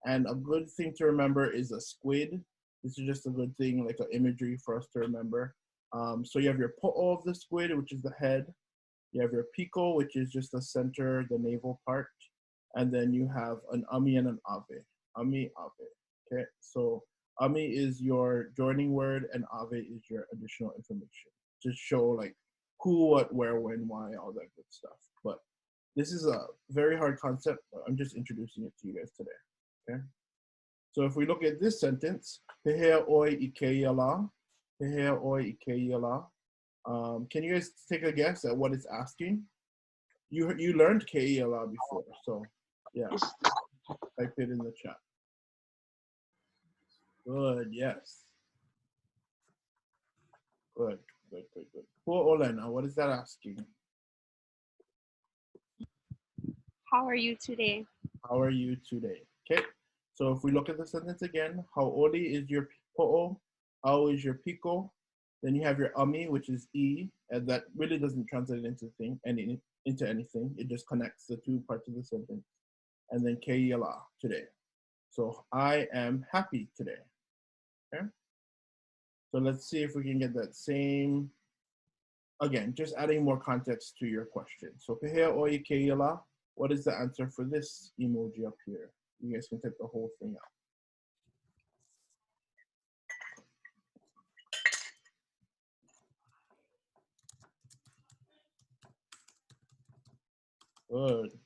And a good thing to remember is a squid. This is just a good thing, like an imagery for us to remember. So you have your po'o of the squid, which is the head. You have your piko, which is just the center, the navel part. And then you have an ami and an ave. Ami, ave. Okay, so ami is your joining word and ave is your additional information to show like who, what, where, when, why, all that good stuff. But this is a very hard concept. I'm just introducing it to you guys today. Okay, so if we look at this sentence, PEHEA ʻoi I KÄIA LΑ, PEHEA ʻoi I KÄIA LΑ. Can you guys take a guess at what it's asking? You learned KÄIA LΑ before, so yeah, type it in the chat. Good, yes. Good, good, good, good. Poor Olena, what is that asking? How are you today? How are you today? Okay, so if we look at the sentence again, hau'oli is your po'o, au is your piko, then you have your ami, which is e, and that really doesn't translate into anything. It just connects the 2 parts of the sentence. And then KÄIA LΑ, today. So I am happy today. Okay, so let's see if we can get that same, again, just adding more context to your question. So PEHEA ʻoi I KÄIA LA, what is the answer for this emoji up here? You guys can type the whole thing out. Good.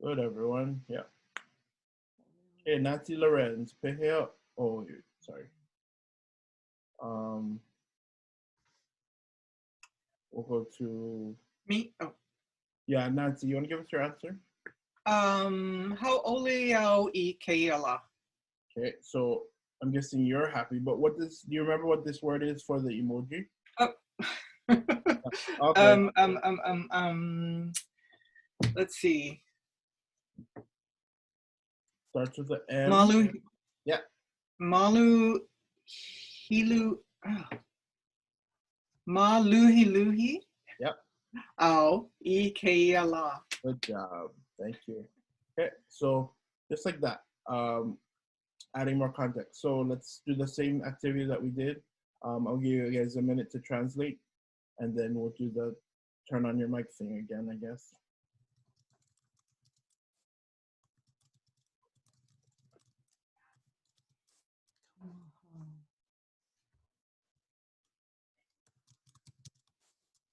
Good, everyone. Yeah. Okay, Nancy Lorenz, PEHEA, oh, sorry. We'll go to me. Oh, yeah, Nancy. You want to give us your answer? hau'oli au I KÄIA LΑ. Okay, so I'm guessing you're happy, but do you remember what this word is for the emoji? Oh. Okay. Let's see. Starts with the M. Malu. Yeah. Malu hilu. Oh. Maluhiluhi. Yep. Au I KÄIA LΑ. Good job. Thank you. Okay, so just like that, adding more context. So let's do the same activity that we did. I'll give you guys a minute to translate, and then we'll do the turn on your mic thing again, I guess.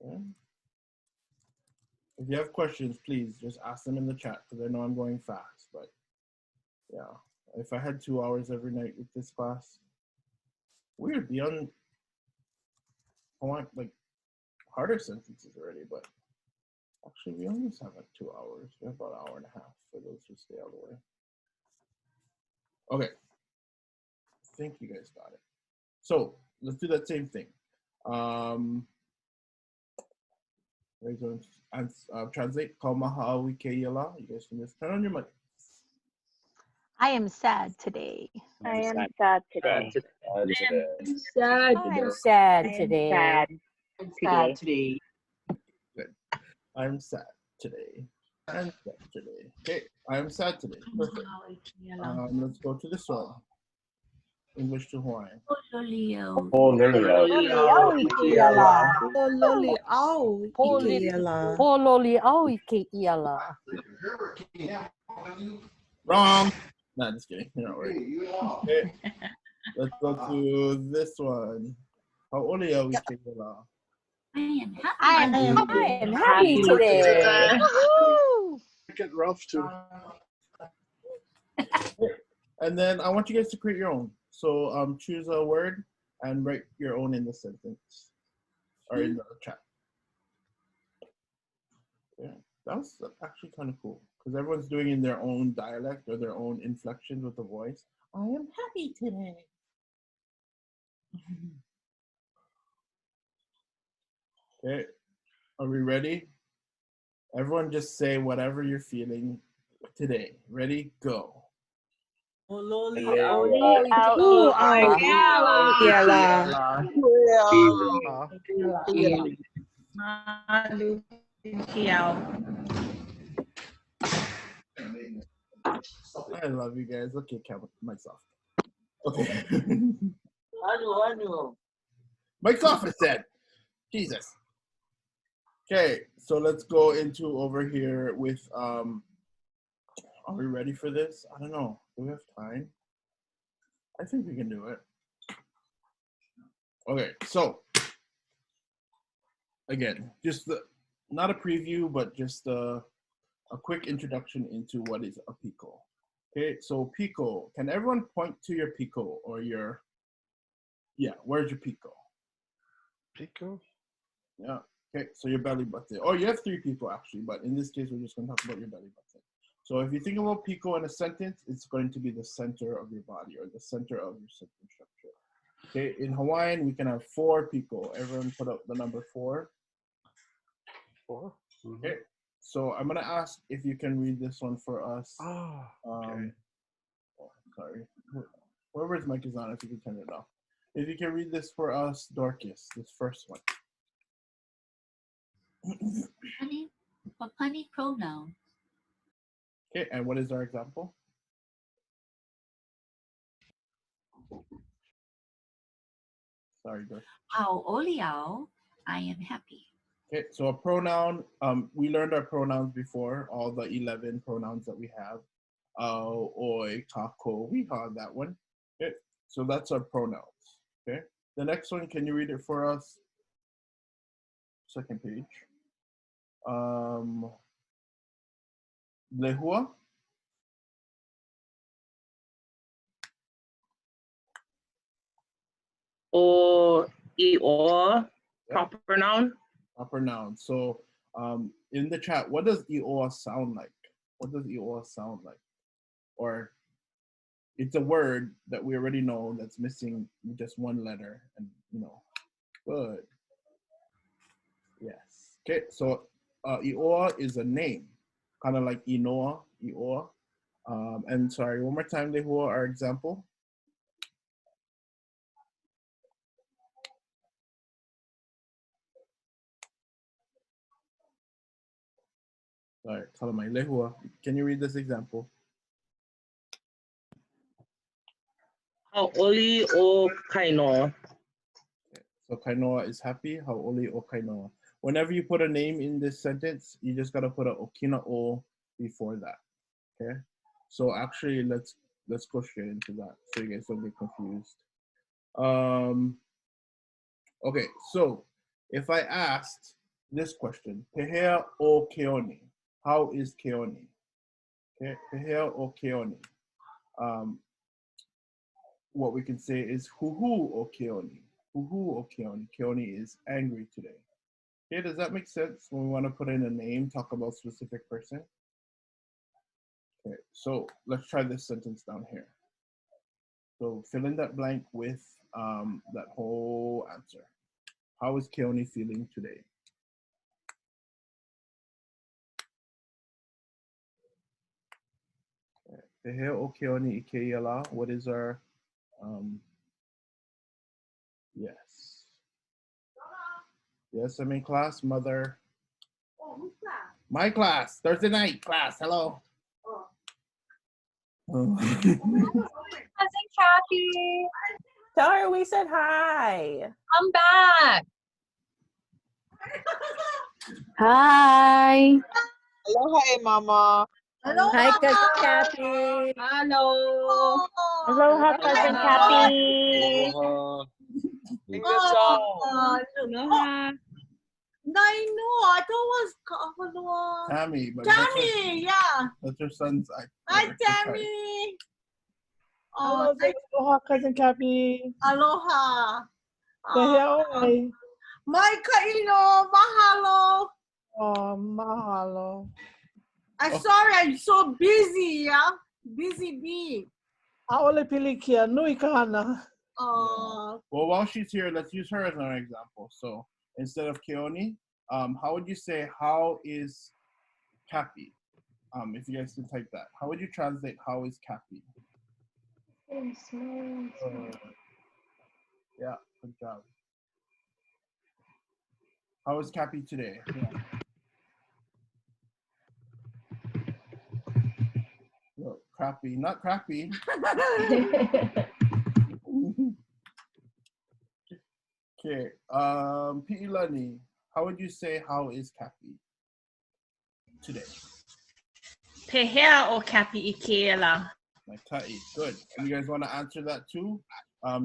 Okay. If you have questions, please just ask them in the chat because I know I'm going fast, but yeah, if I had 2 hours every night with this class, weird, I want like harder sentences already, but actually we almost have like 2 hours. We have about an hour and a half for those who stay all the way. Okay, I think you guys got it. So let's do that same thing. Translate. Kaumaha KÄIA LΑ. You guys can just turn on your mic. I am sad today. I am sad today. I'm sad today. I'm sad today. Good. I'm sad today. I'm sad today. Okay, I'm sad today. Perfect. Let's go to this one. English to Hawaiian. ʻŌLELO. Hololiau I KÄIA LÀ. ʻŌLELO I KÄIA LÀ. Hololiau I KÄIA LÀ. Wrong. Nah, just kidding. You're not right. Okay. Let's go to this one. ʻAʻoliau I KÄIA LÀ. I am happy today. Woohoo! Get Ralph too. And then I want you guys to create your own. So choose a word and write your own in the sentence or in the chat. Yeah, that's actually kind of cool because everyone's doing in their own dialect or their own inflections with the voice. I am happy today. Okay, are we ready? Everyone just say whatever you're feeling today. Ready? Go. ʻŌLELO I love you guys. Okay, count myself. Okay. Mike's off, it said. Jesus. Okay, so let's go into over here with, are we ready for this? I don't know. Do we have time? I think we can do it. Okay, so again, just not a preview, but just a quick introduction into what is a piko. Okay, so piko, can everyone point to your piko or your, yeah, where's your piko? Pico? Yeah, okay, so your belly button. Oh, you have 3 people actually, but in this case, we're just gonna talk about your belly button. So if you think about piko in a sentence, it's going to be the center of your body or the center of your sentence structure. Okay, in Hawaiian, we can have 4 piko. Everyone put up the number 4. 4? Okay, so I'm gonna ask if you can read this one for us. Oh, okay. Oh, sorry. Whoever's mic is on, if you can turn it off. If you can read this for us, Dorcas, this first one. Funny pronoun. Okay, and what is our example? Sorry, Dorcas. ʻAʻoliau, I am happy. Okay, so a pronoun, we learned our pronouns before, all the 11 pronouns that we have. Oi, kākou, we have that one. Okay, so that's our pronouns. Okay, the next one, can you read it for us? Second page. Lehua. Or ʻIʻoa, proper noun. Proper noun. So in the chat, what does ʻIʻoa sound like? What does ʻIʻoa sound like? Or it's a word that we already know that's missing just one letter, and you know, good. Yes. Okay, so ʻIʻoa is a name, kind of like inoa, ʻIʻoa. And sorry, one more time, Lehua, our example. All right, Kalamai, Lehua, can you read this example? Hauʻoli o kainoa. So kainoa is happy, hauʻoli o kainoa. Whenever you put a name in this sentence, you just gotta put a okina o before that, okay? So actually, let's go straight into that so you guys don't get confused. Okay, so if I asked this question, PEHEA o keoni, how is keoni? Okay, PEHEA o keoni. What we can say is huhu o keoni. Huhu o keoni. Keoni is angry today. Okay, does that make sense when we want to put in a name, talk about a specific person? Okay, so let's try this sentence down here. So fill in that blank with that whole answer. How is Keoni feeling today? PEHEA o keoni I KÄIA LÀ. What is our, yes. Yes, I'm in class, mother. Oh, whose class? My class, Thursday night class, hello. Oh. Oh. Cousin Kathy. Tell her we said hi. I'm back. Hi. Aloha, Mama. Hi, Cousin Kathy. Hello. Aloha, Cousin Kathy. Aloha. Nainu, I thought it was KÄHULU. Tammy, but Tammy, yeah. that's your son's. Hi, Tammy. Hello, aloha, Cousin Kathy. Aloha. PEHEA ʻOI. Mai kaino, mahalo. Oh, mahalo. I'm sorry, I'm so busy, yeah? Busy bee. ʻAʻole pilikia, nui ka hana. Oh. Well, while she's here, let's use her as an example. So instead of Keone, how would you say, how is Kapi? If you guys can type that. How would you translate how is Kapi? Yeah, good job. How is Kapi today? Yeah. No, crappy, not crappy. Okay, Pi'ilani, how would you say how is Kapi today? PEHEA o KÄIA LÀ. Like Ka'i, good. And you guys want to answer that too?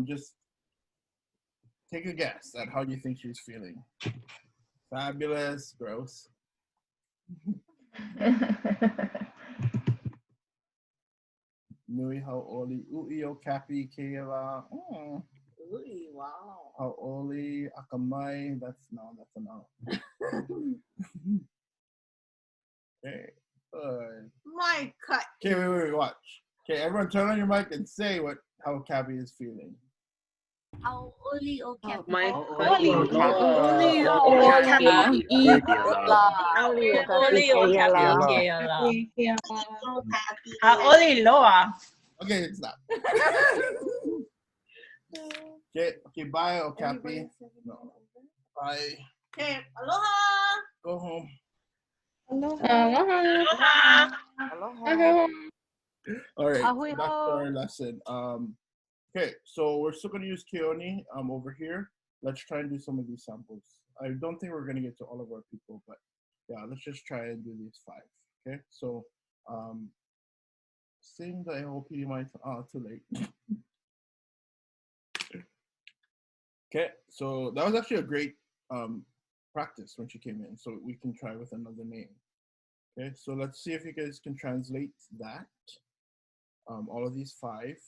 Just take a guess at how you think she's feeling. Fabulous, gross. Nui hau'oli u'i o Kapi KÄIA LÀ. Ui, wow. Hau'oli akamai, that's a no. Okay, good. My cut. Okay, wait, watch. Okay, everyone turn on your mic and say how Kapi is feeling. ʻAʻoli o KÄPI. ʻAʻoli loa. Okay, stop. Okay, bye, Okapi. No. Bye. Okay, aloha. Go home. Aloha. Aloha. All right, Ahui back to ho. our lesson. Okay, so we're still gonna use Keone over here. Let's try and do some of these samples. I don't think we're gonna get to all of our people, but yeah, let's just try and do these 5. Okay, so sing the LP might too late. Okay, so that was actually a great practice when she came in, so we can try with another name. Okay, so let's see if you guys can translate that. All of these 5.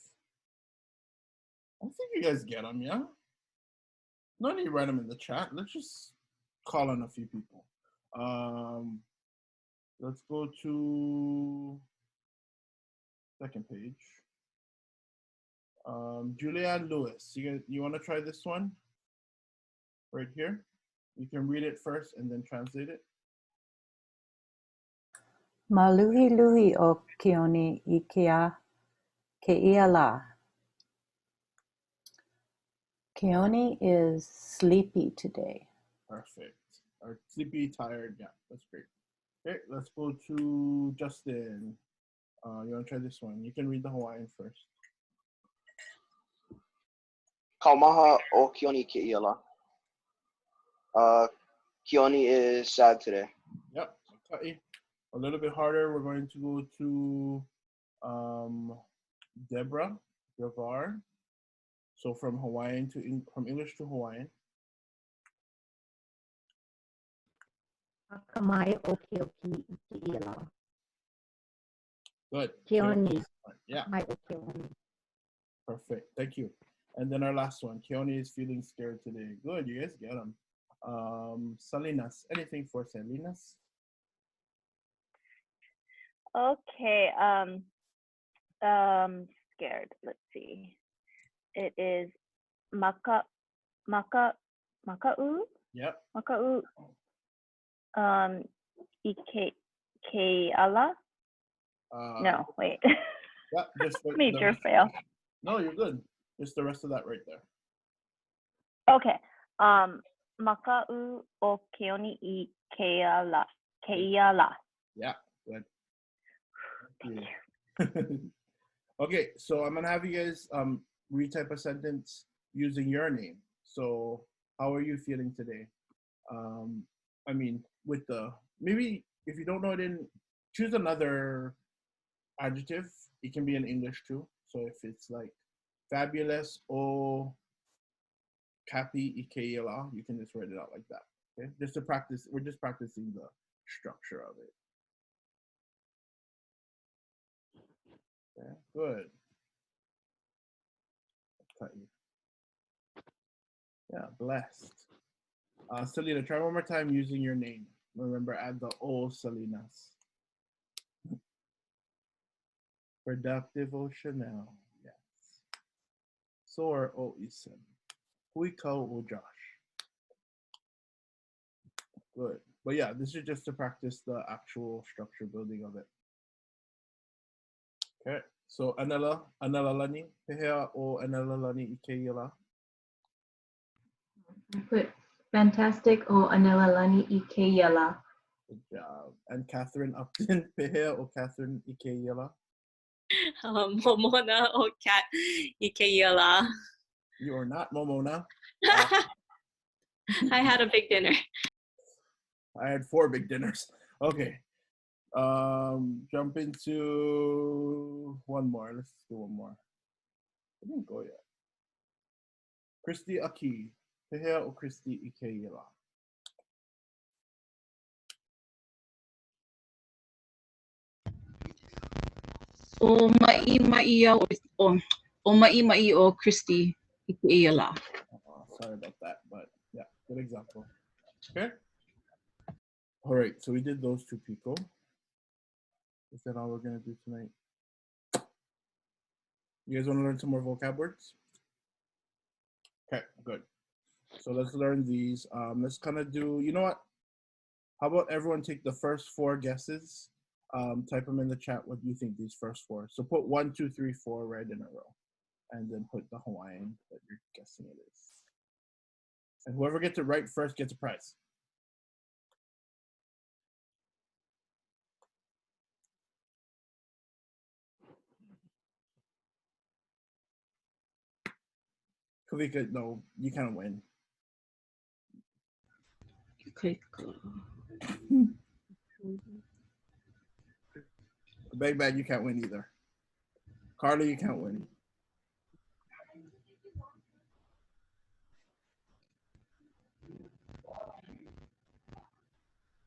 I think you guys get them, yeah? No need to write them in the chat. Let's just call on a few people. Let's go to second page. Julianne Lewis, you want to try this one? Right here. You can read it first and then translate it. Maluhi luhi o Keone I KÄIA LÀ. Keone is sleepy today. Perfect. Or sleepy, tired. Yeah, that's great. Okay, let's go to Justin. You want to try this one? You can read the Hawaiian first. Kaumaha o Keone KÄIA LÀ. Keone is sad today. Yep. Okay. A little bit harder. We're going to go to Deborah Gavar. So from from English to Hawaiian. Akamai o Keoki I KÄIA LÀ. Good. Keone. Yeah. Mai o Keone. Perfect. Thank you. And then our last one. Keone is feeling scared today. Good. You guys get them. Salinas. Anything for Salinas? Okay. Scared. Let's see. It is maka'u. Yep. Maka'u. I KÄIA LÀ. No, wait. Yeah, just Major fail. No, you're good. Just the rest of that right there. Okay. Maka'u o Keone I KÄIA LÀ. KÄIA LÀ. Yeah, good. Thank you. Okay, so I'm gonna have you guys retype a sentence using your name. So how are you feeling today? I mean, with the, maybe if you don't know it in, choose another adjective. It can be in English too. So if it's like fabulous o kapi I KÄIA LÀ, you can just write it out like that. Okay, just to practice. We're just practicing the structure of it. Okay, good. Yeah, blessed. Selena, try one more time using your name. Remember, add the O, Selenas. Productive O Chanel. Yes. Soar O Isen. Huikau O Josh. Good. But yeah, this is just to practice the actual structure building of it. Okay. So Anela lani. PEHEA o Anela lani I KÄIA LÀ. I put fantastic o ʻAʻA I KÄIA LÀ. Good job. And Catherine Upton. PEHEA o Catherine I KÄIA LÀ. Momona o cat I KÄIA LÀ. You are not Momona. I had a big dinner. I had 4 big dinners. Okay. Jump into one more. Let's do one more. I didn't go yet. Christy Aki. PEHEA o Christy I KÄIA LÀ. O mai o Christy I KÄIA LÀ. Sorry about that, but yeah, good example. Okay. All right, so we did those 2 people. Is that all we're gonna do tonight? You guys want to learn some more vocab words? Okay, good. So let's learn these. Let's kind of do, you know what? How about everyone take the first 4 guesses? Type them in the chat. What do you think these first 4? So put 1, 2, 3, 4 right in a row, and then put the Hawaiian that you're guessing it is. And whoever gets it right first gets a prize. Kavika, no, you can't win. Okay. Big Bad, you can't win either. Carly, you can't win.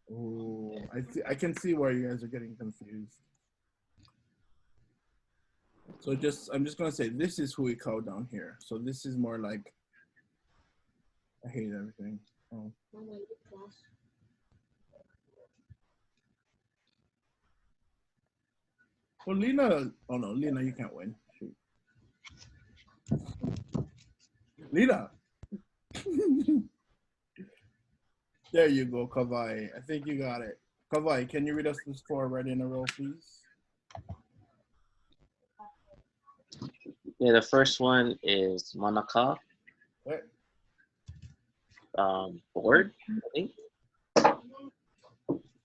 Oh, I can see where you guys are getting confused. So I'm just gonna say this is huikau down here. So this is more like, I hate everything. Oh. Well, Lena, oh no, Lena, you can't win. Shoot. Lena. There you go, Kawai. I think you got it. Kawai, can you read us this 4 right in a row, please? Yeah, the first one is manaka. Okay. Board, I think.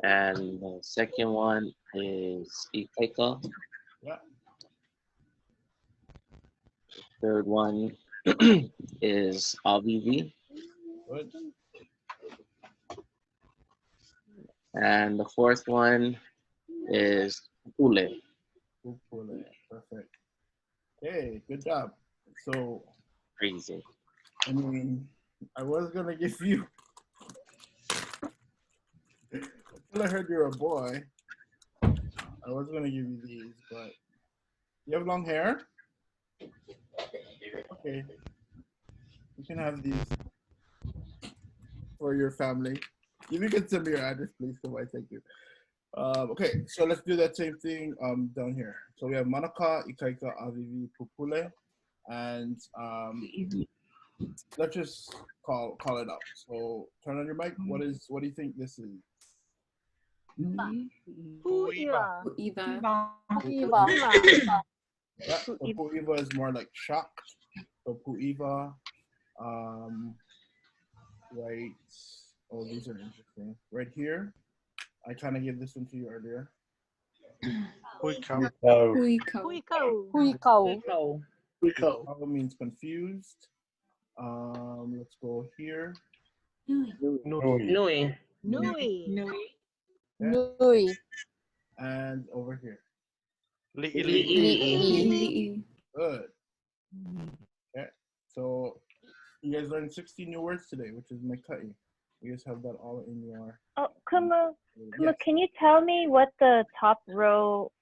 And the second one is ikaika. Yeah. The third one is avivi. Good. And the fourth one is pule. Pule. Perfect. Okay, good job. So Crazy. I mean, I was gonna give you until I heard you're a boy. I was gonna give you these, but you have long hair? Okay. You can have these for your family. If you can send me your address, please, Kawai, thank you. Okay, so let's do that same thing down here. So we have manaka, ikaika, avivi, pupule, and let's just call it up. So turn on your mic. What do you think this is? Pu'iwa. Yeah, so pu'iwa is more like shocked. So pu'iwa, right. Oh, these are interesting. Right here, I kind of gave this one to you earlier. Huikau. Huikau means confused. Let's go here. Nui. Nui. Nui. And over here. Li'i. Good. Okay. So you guys learned 60 new words today, which is NÄ KÄHULU. You guys have that all in your. Oh, Kumu, Yes. can you tell me what the top row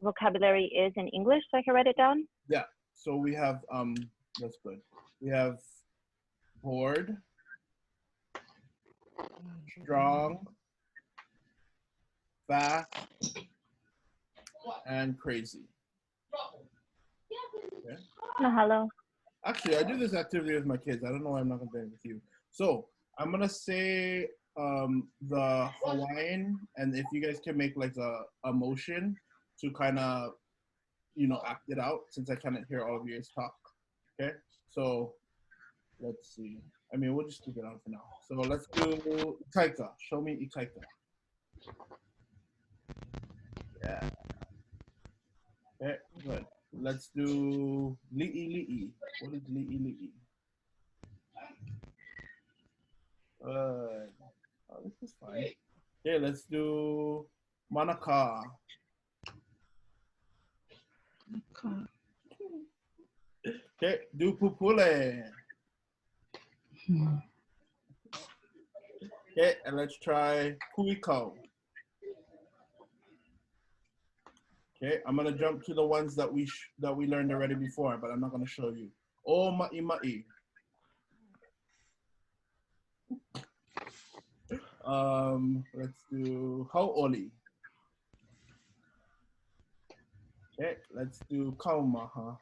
vocabulary is in English so I can write it down? Yeah. So we have that's good. We have bored, strong, fast, and crazy. Okay. Mahalo. Actually, I do this activity with my kids. I don't know why I'm not gonna do it with you. So I'm gonna say the Hawaiian, and if you guys can make like a motion to kind of, you know, act it out, since I cannot hear all of you guys talk. Okay. So let's see. I mean, we'll just keep it on for now. So let's do ikaika. Show me ikaika. Yeah. Okay, good. Let's do li'i. What is li'i? Good. Oh, this is fine. Okay, let's do manaka. Okay, do pupule. Okay, and let's try kuiko. Okay, I'm gonna jump to the ones that we learned already before, but I'm not gonna show you. O ma'i. Let's do hau'oli. Okay, let's do kaumaha.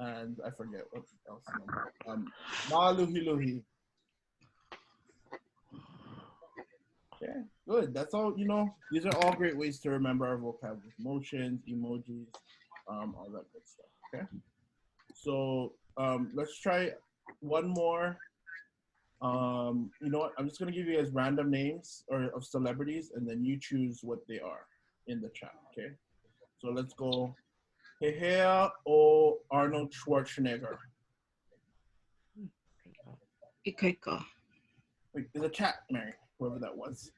And I forget what else. Maluhiluhi. Okay, good. That's all, you know, these are all great ways to remember our vocabulary. Motions, emojis, all that good stuff, okay? So let's try one more. You know what, I'm just gonna give you guys random names of celebrities, and then you choose what they are in the chat, okay? So let's go. PEHEA or Arnold Schwarzenegger? Ikaika. Wait, there's a chat, Mary, whoever that was.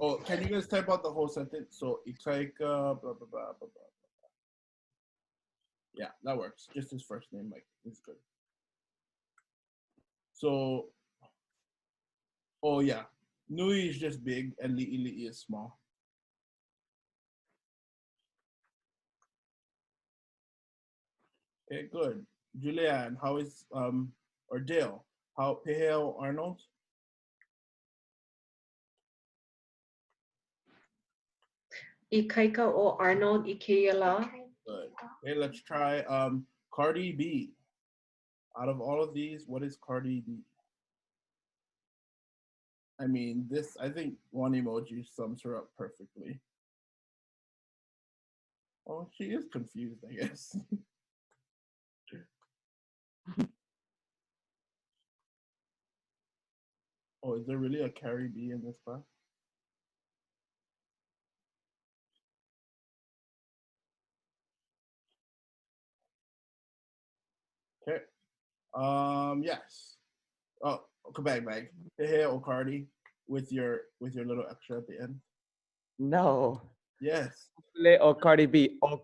Oh, can you guys type out the whole sentence? So, ikaika, blah, blah, blah, blah, blah. Yeah, that works. Just his first name, like, is good. So, oh yeah, Nui is just big and li'i is small. Okay, good. Julianne, how is, or Dale, how, PEHEA or Arnold? Ikaika o Arnold I KÄIA LΑ. Good. Okay, let's try Cardi B. Out of all of these, what is Cardi B? I mean, this, I think one emoji sums her up perfectly. Oh, she is confused, I guess. Oh, is there really a Cardi B in this class? Okay. Yes. Oh, come back. Hey, Cardi, with your little extra at the end. No. Yes. Or Cardi B. Oh,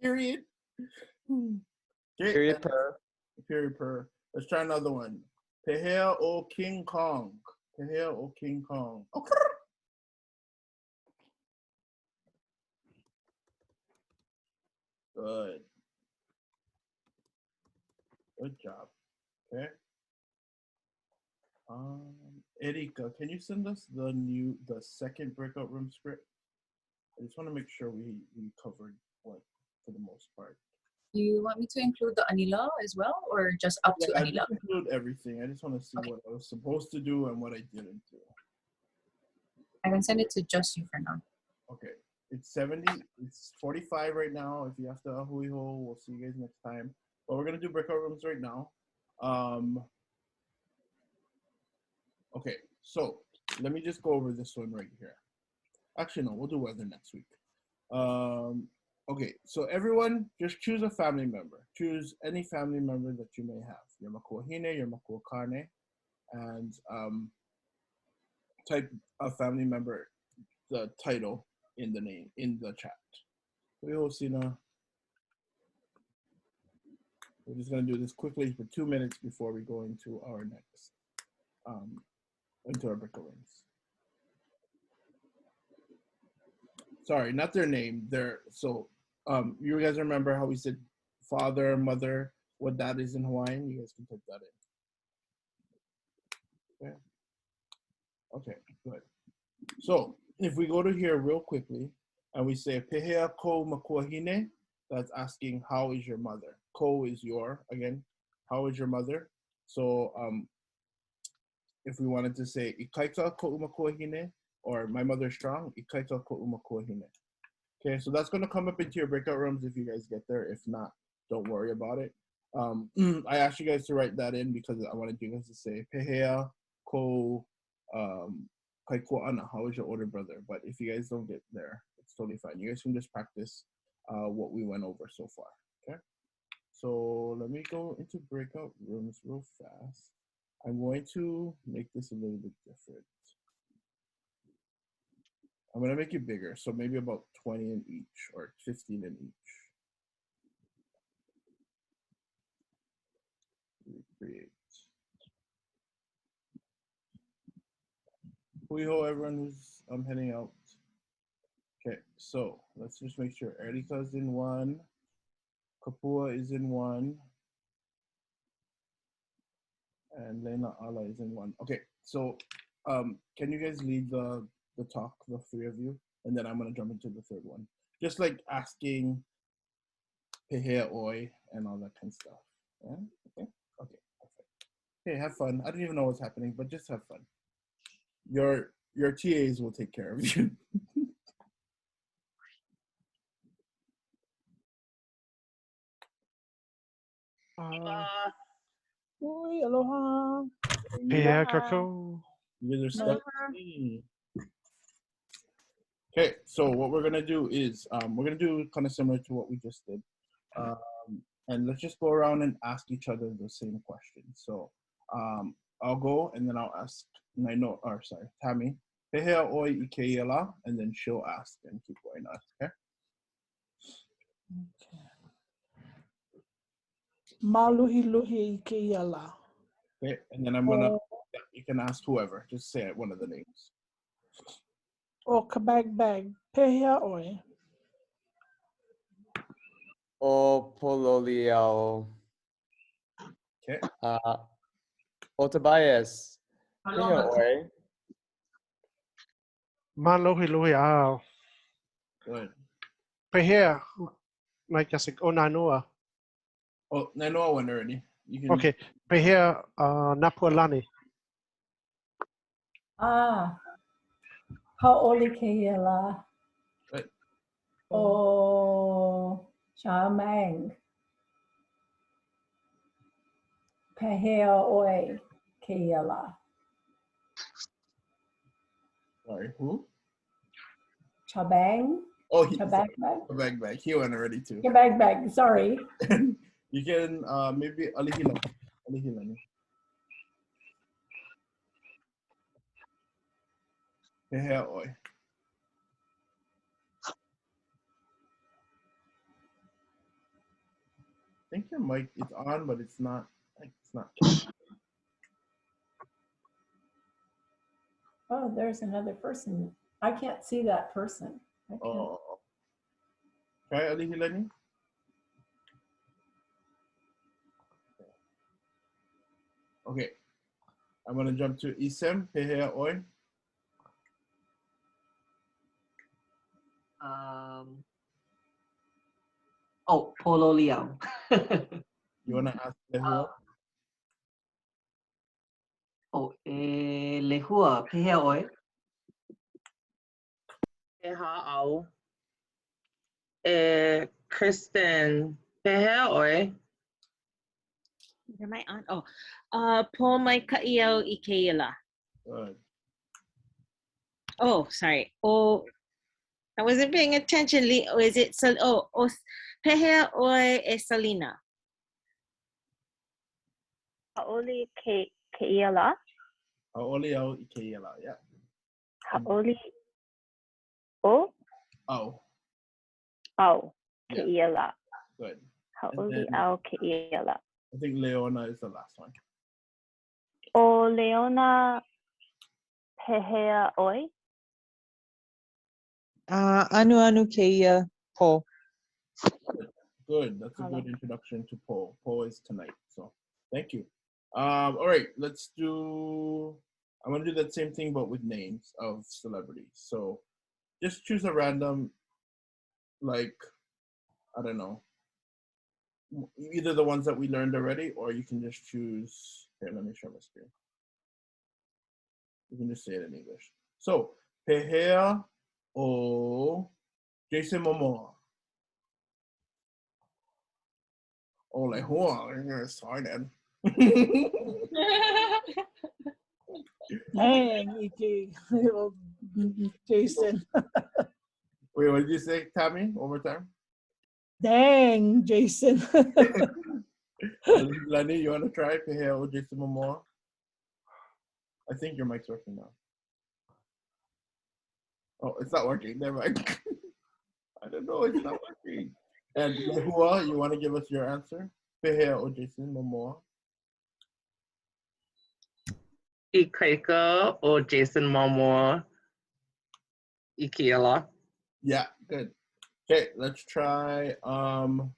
period. Okay, period per. Period per. Let's try another one. PEHEA or King Kong. PEHEA or King Kong. Good. Good job. Okay. Erika, can you send us the second breakout room script? I just want to make sure we covered what for the most part. You want me to include the anila as well, or just up to I anila? just include everything. I just want to see what I was supposed to do and what I didn't do. I can send it to just you for now. Okay. It's 45 right now. If you have to ahuiho, we'll see you guys next time. But we're gonna do breakout rooms right now. Okay, so let me just go over this one right here. Actually, no, we'll do weather next week. Okay, so everyone just choose a family member. Choose any family member that you may have. Your makuahine, your makuakane, and type a family member, the title in the name, in the chat. We're just gonna do this quickly for 2 minutes before we go into our next, into our breakout rooms. Sorry, not their name. You guys remember how we said father, mother, what that is in Hawaiian? You guys can type that in. Okay. Okay, good. So if we go to here real quickly and we say PEHEA ko makuahine, that's asking how is your mother. Ko is your, again, how is your mother? So if we wanted to say ikaika ko makuahine, or my mother's strong, ikaika ko makuahine. Okay, so that's gonna come up into your breakout rooms if you guys get there. If not, don't worry about it. I asked you guys to write that in because I wanted you guys to say PEHEA ko ana, how is your older brother? But if you guys don't get there, it's totally fine. You guys can just practice what we went over so far. Okay, so let me go into breakout rooms real fast. I'm going to make this a little bit different. I'm gonna make it bigger, so maybe about 20 in each or 15 in each. Recreate. Puiho, everyone who's heading out. Okay, so let's just make sure Erika's in one, Kapua is in one, and Lena Ala is in one. Okay, so can you guys lead the talk, the three of you, and then I'm gonna jump into the third one. Just like asking PEHEA oi and all that kind of stuff. Yeah? Okay. Okay. Perfect. Hey, have fun. I don't even know what's happening, but just have fun. Your TAs will take care of you. Oi, aloha. PEHEA kākou. You guys are stuck. Okay, so what we're gonna do is we're gonna do kind of similar to what we just did, and let's just go around and ask each other the same question. So I'll go and then I'll ask Tammy, PEHEA oi I KÄIA LÀ, and then she'll ask and keep going on. Okay. Maluhi luhi I KÄIA LÀ. Okay, and then I'm gonna. You can ask whoever. Just say one of the names. O kabag bag. PEHEA oi. O pololiao. Okay. O Tobias. PEHEA oi. Malohi lui ao. Good. PEHEA. Like I said, o Nanua. Oh, Nainoa went already. You can. Okay. PEHEA Napualani. Ha'oli KÄIA LÀ. Right. O Chamang. PEHEA oi KÄIA LÀ. Sorry, who? Chabang. Oh, Chabang bag. He went already too. bag. Sorry. You can maybe Alihilani. PEHEA oi. I think your mic is on, but it's not. It's not. Oh, there's another person. I can't see that person. Oh. Try Alihilani. Okay. I'm gonna jump to Isem. PEHEA oi. Oh, pololiao. You wanna ask Lehua? Lehua, PEHEA oi. Mahalo. Kristen, PEHEA oi. Am I on? Oh, po mai kaiau I KÄIA LÀ. Good. Oh, sorry. Oh, I wasn't paying attention. Or is it PEHEA ʻOe e Salina? Ha'oli KÄIA LÀ. Ha'oli au I KÄIA LΑ. Yeah. Ha'oli o Au. au Yeah. KÄIA LΑ. Good. Ha'oli au KÄIA LΑ. I think Leona is the last one. O Leona PEHEA ʻOe. Anu KÄIA po. Good. That's a good introduction to Po. Po is tonight. So thank you. All right, let's do. I'm gonna do that same thing, but with names of celebrities. So just choose a random, like, I don't know, either the ones that we learned already, or you can just choose. Here, let me share my screen. You can just say it in English. So PEHEA o Jason Momoa. ʻŌLELO, you're excited. Dang, Iki. Little Jason. Wait, what did you say, Tammy? One more time. Dang, Jason. Lenny, you want to try PEHEA o Jason Momoa? I think your mic's working now. Oh, it's not working. Never mind. I don't know. It's not working. And Lehua, you want to give us your answer? PEHEA o Jason Momoa. I KÄIA o Jason Momoa. I KÄIA LΑ. Yeah, good. Okay, let's try. I don't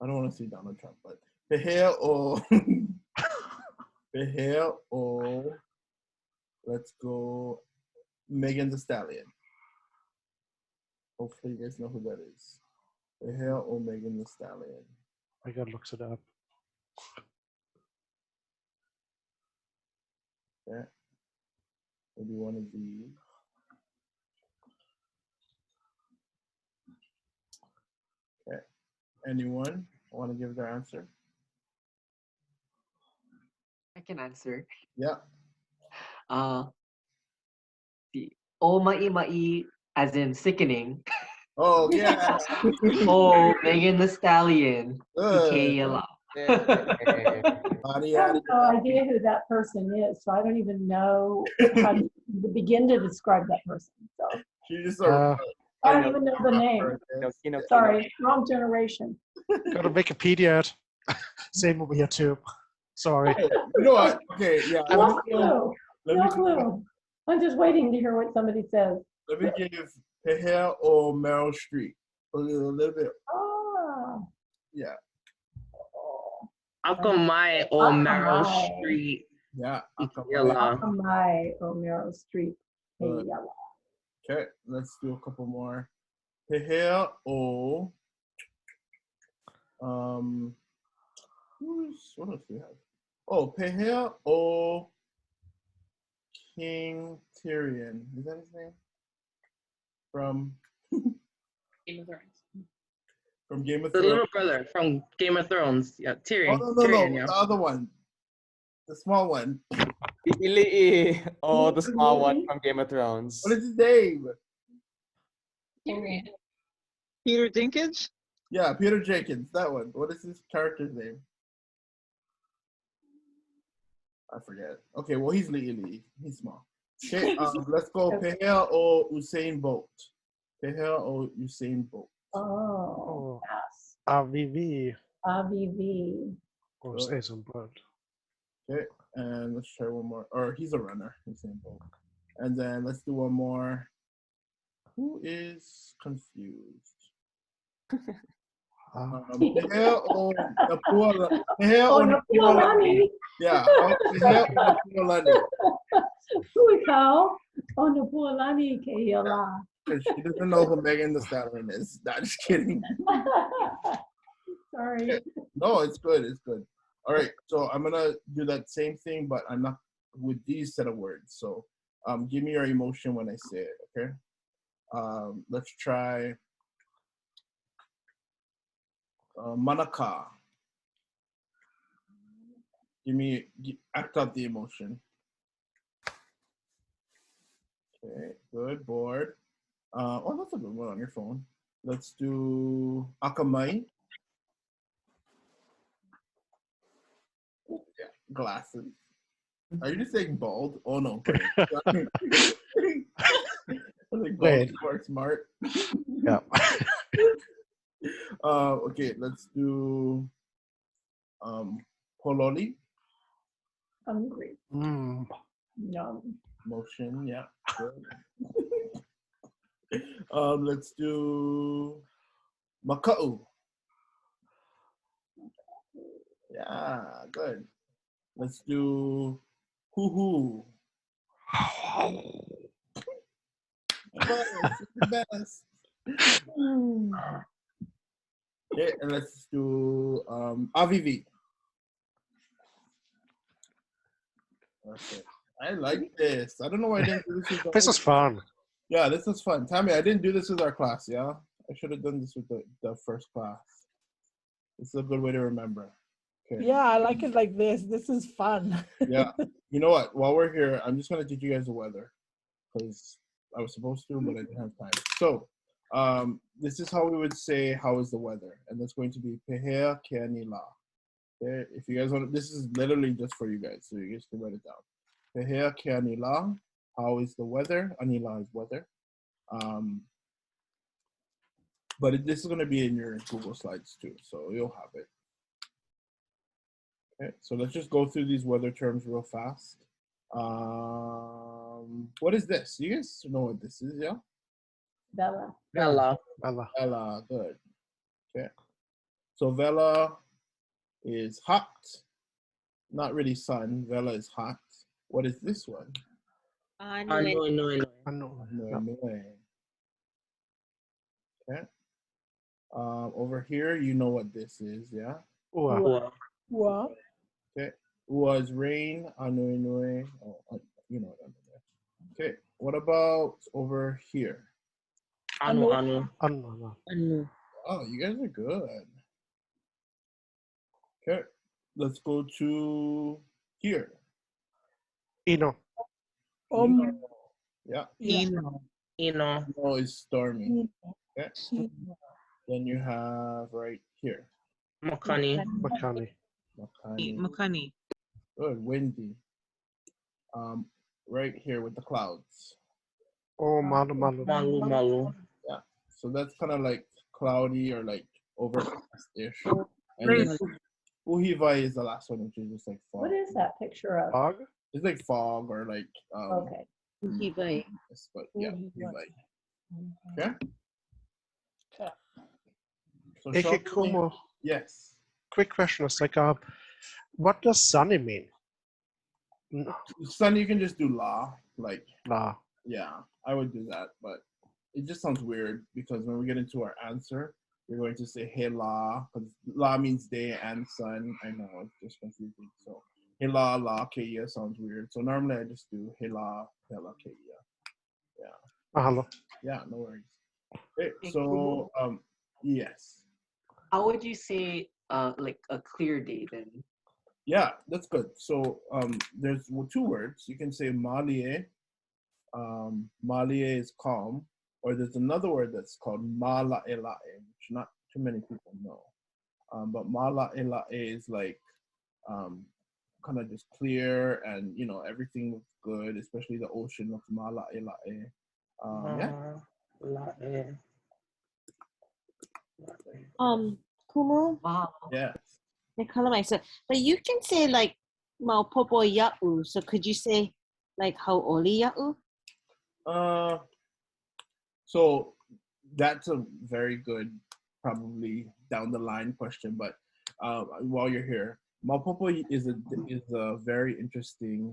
want to see Donald Trump, but PEHEA o PEHEA o. Let's go. Megan Thee Stallion. Hopefully, you guys know who that is. PEHEA o Megan Thee Stallion. I gotta look it up. Okay. Maybe one of these. Okay. Anyone want to give their answer? I can answer. Yeah. The O Ma'i as in sickening. Oh yeah. Oh, Megan Thee Stallion. I Good. KÄIA LΑ. I have no idea who that person is, so I don't even know how to begin to describe that person. So She just I don't even know the name. Sorry, wrong generation. Go to Wikipedia. Same over here too. Sorry. You know what? Okay, yeah. No clue. No clue. I'm just waiting to hear what somebody says. Let me give PEHEA or Meryl Streep a little bit. Ah. Yeah. Akamai o Meryl Streep. Yeah. I KÄIA LΑ. Akamai or Meryl Streep. KÄIA LΑ. Okay, let's do a couple more. PEHEA o what else do we have? Oh, PEHEA o King Tyrion. Is that his name? From Game of Thrones. From Game of The Thrones. little brother from Game of Thrones. Yeah, Tyrion. Oh, no, Tyrion, no, yeah. the other one. The small one. Ili'i. Oh, the small one from Game of Thrones. What is his name? Tyrion. Peter Dinklage? Yeah, Peter Jenkins. That one. What is his character's name? I forget. Okay, well, he's Li'i. He's small. Okay, let's go. PEHEA o Usain Bolt. PEHEA o Usain Bolt. Oh, yes. AVV. AVV. Or Usain Bolt. Okay, and let's try one more. Or he's a runner, Usain Bolt. And then let's do one more. Who is confused? PEHEA o Napua. PEHEA o Napualani. Yeah, PEHEA o Napualani. Hui o Napualani KÄIA LΑ. She doesn't know who Megan Thee Stallion is. Not just kidding. Sorry. No, it's good. It's good. All right, so I'm gonna do that same thing, but I'm not with these set of words. So, give me your emotion when I say it. Okay. Let's try. Manaka. Act out the emotion. Okay, good. Board. Oh, that's a good one on your phone. Let's do akamai. Yeah, glasses. Are you just saying bald? Oh no. Okay. Like bald Wait. or smart. Yeah. Okay, let's do pololi. Hungry. Mm. Yum. Motion, yeah. Good. Let's do maka'u. Yeah, good. Let's do hoo-hoo. It's the best. Okay, and let's do avivi. Okay. I like this. I don't know why I didn't do this with This is fun. Yeah, this is fun. Tammy, I didn't do this with our class, yeah? I should have done this with the first class. It's a good way to remember. Okay. Yeah, I like it like this. This is fun. Yeah. You know what? While we're here, I'm just going to teach you guys the weather because I was supposed to, but I didn't have time. So, this is how we would say, how is the weather? And that's going to be PEHEA KÄIA LÆ. Okay. If you guys want to, this is literally just for you guys, so you guys can write it down. PEHEA KÄIA LÆ. How is the weather? Anila is weather. But this is going to be in your Google Slides too, so you'll have it. Okay, so let's just go through these weather terms real fast. What is this? You guys know what this is, yeah? Bella. Vela. Vela. Vela, good. Okay. So Vela is hot. Not really sun. Vela is hot. What is this one? No. Okay. Over here, you know what this is, yeah? Ua. Ua. Okay. Ua is rain. Anui. Oh, you know what. Okay. What about over here? Anu. Oh, you guys are good. Okay. Let's go to here. Ino. Yeah. Ino. Ino is stormy. Okay. Then you have right here. Makani. Good, windy. Right here with the clouds. Oh, malu. Yeah. So that's kind of like cloudy or like overcast-ish. And then uhivai is the last one, which is just like fog. What is that picture of? Fog? It's like fog or like Okay. but yeah, uhivai. Okay. So Ekekumo. Yes. Quick question. It's like, what does sunny mean? No. Sunny, you can just do la, like La. yeah, I would do that, but it just sounds weird because when we get into our answer, you're going to say hey la, because la means day and sun. I know it's just confusing. So hey la KÄIA sounds weird. So normally I just do hey la KÄIA. Yeah. Mahalo. Yeah, no worries. Okay, so yes. How would you say like a clear day then? Yeah, that's good. So there's two words. You can say malie. Malie is calm, or there's another word that's called mala'elae, which not too many people know. But mala'elae is like kind of just clear and you know everything looks good, especially the ocean looks mala'elae. Yeah. Kumu. Wow. Yes. They color myself. But you can say like maupopo ya'u. So could you say like hau'oli ya'u? So that's a very good, probably down the line question. But while you're here, maupopo is a very interesting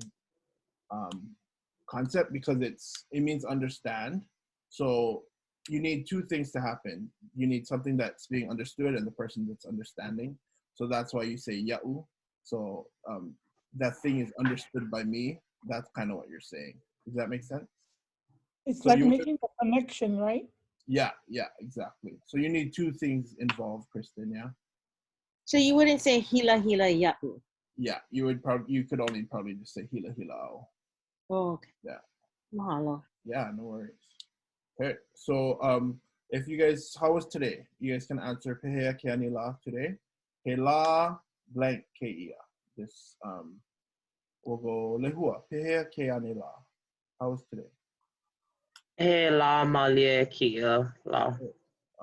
concept because it means understand. So you need two things to happen. You need something that's being understood and the person that's understanding. So that's why you say ya'u. So that thing is understood by me. That's kind of what you're saying. Does that make sense? It's So like making a connection, right? Yeah, exactly. So you need two things involved, Kristen, yeah? So you wouldn't say hila ya'u. Yeah, you could only probably just say hila. Oh, okay. Yeah. Mahalo. Yeah, no worries. Okay, so if you guys, how was today? You guys can answer PEHEA KÄ'ANI LÀ today. Ke la blank KEA. This we'll go lehua. PEHEA KÄ'ANI LÀ. How was today? PEHEA LÀ malie KÄ'IA LÀ.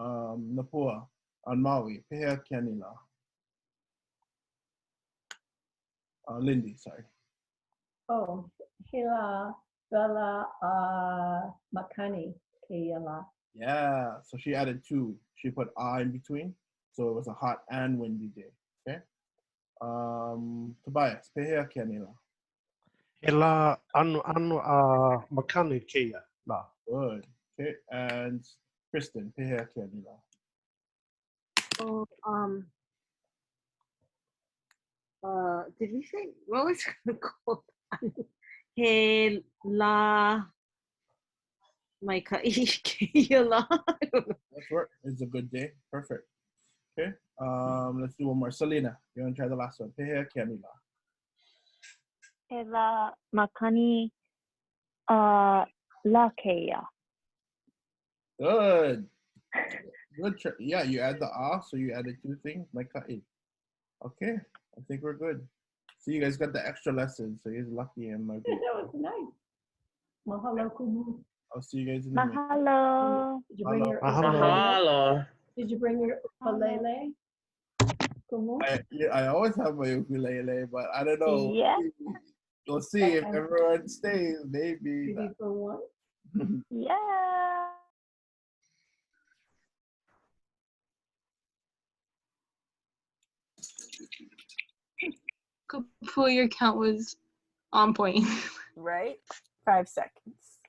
Napua on Maui. PEHEA KÄ'ANI LÀ. Lindy, sorry. Oh, Hila Bella Makani KÄ'IA LÀ. Yeah, so she added 2. She put in between, so it was a hot and windy day. Okay. Tobias, PEHEA KÄ'ANI LÀ. He la anu makani KÄ'IA LÀ. Good. Okay, and Kristen, PEHEA KÄ'ANI LÀ. Oh, did we say what was it called? He la my KÄ'IA LÀ. That's work. It's a good day. Perfect. Okay. Let's do one more. Selena, you want to try the last one? PEHEA KÄ'ANI LÀ. Ela makani la KÄ'IA. Good. Good. Yeah, you add the so you added 2 things. My ka'i. Okay, I think we're good. So you guys got the extra lessons, so you're lucky in my group. That was nice. Mahalo kumu. I'll see you guys in the next. Mahalo. Did you bring your Mahalo. Did you bring your ʻŌLELO? Kumu? I always have my ukulele, but I don't know. Yeah. We'll see if everyone stays. Maybe. 3 for 1. Yeah. Kapu, your count was on point. Right? 5 seconds.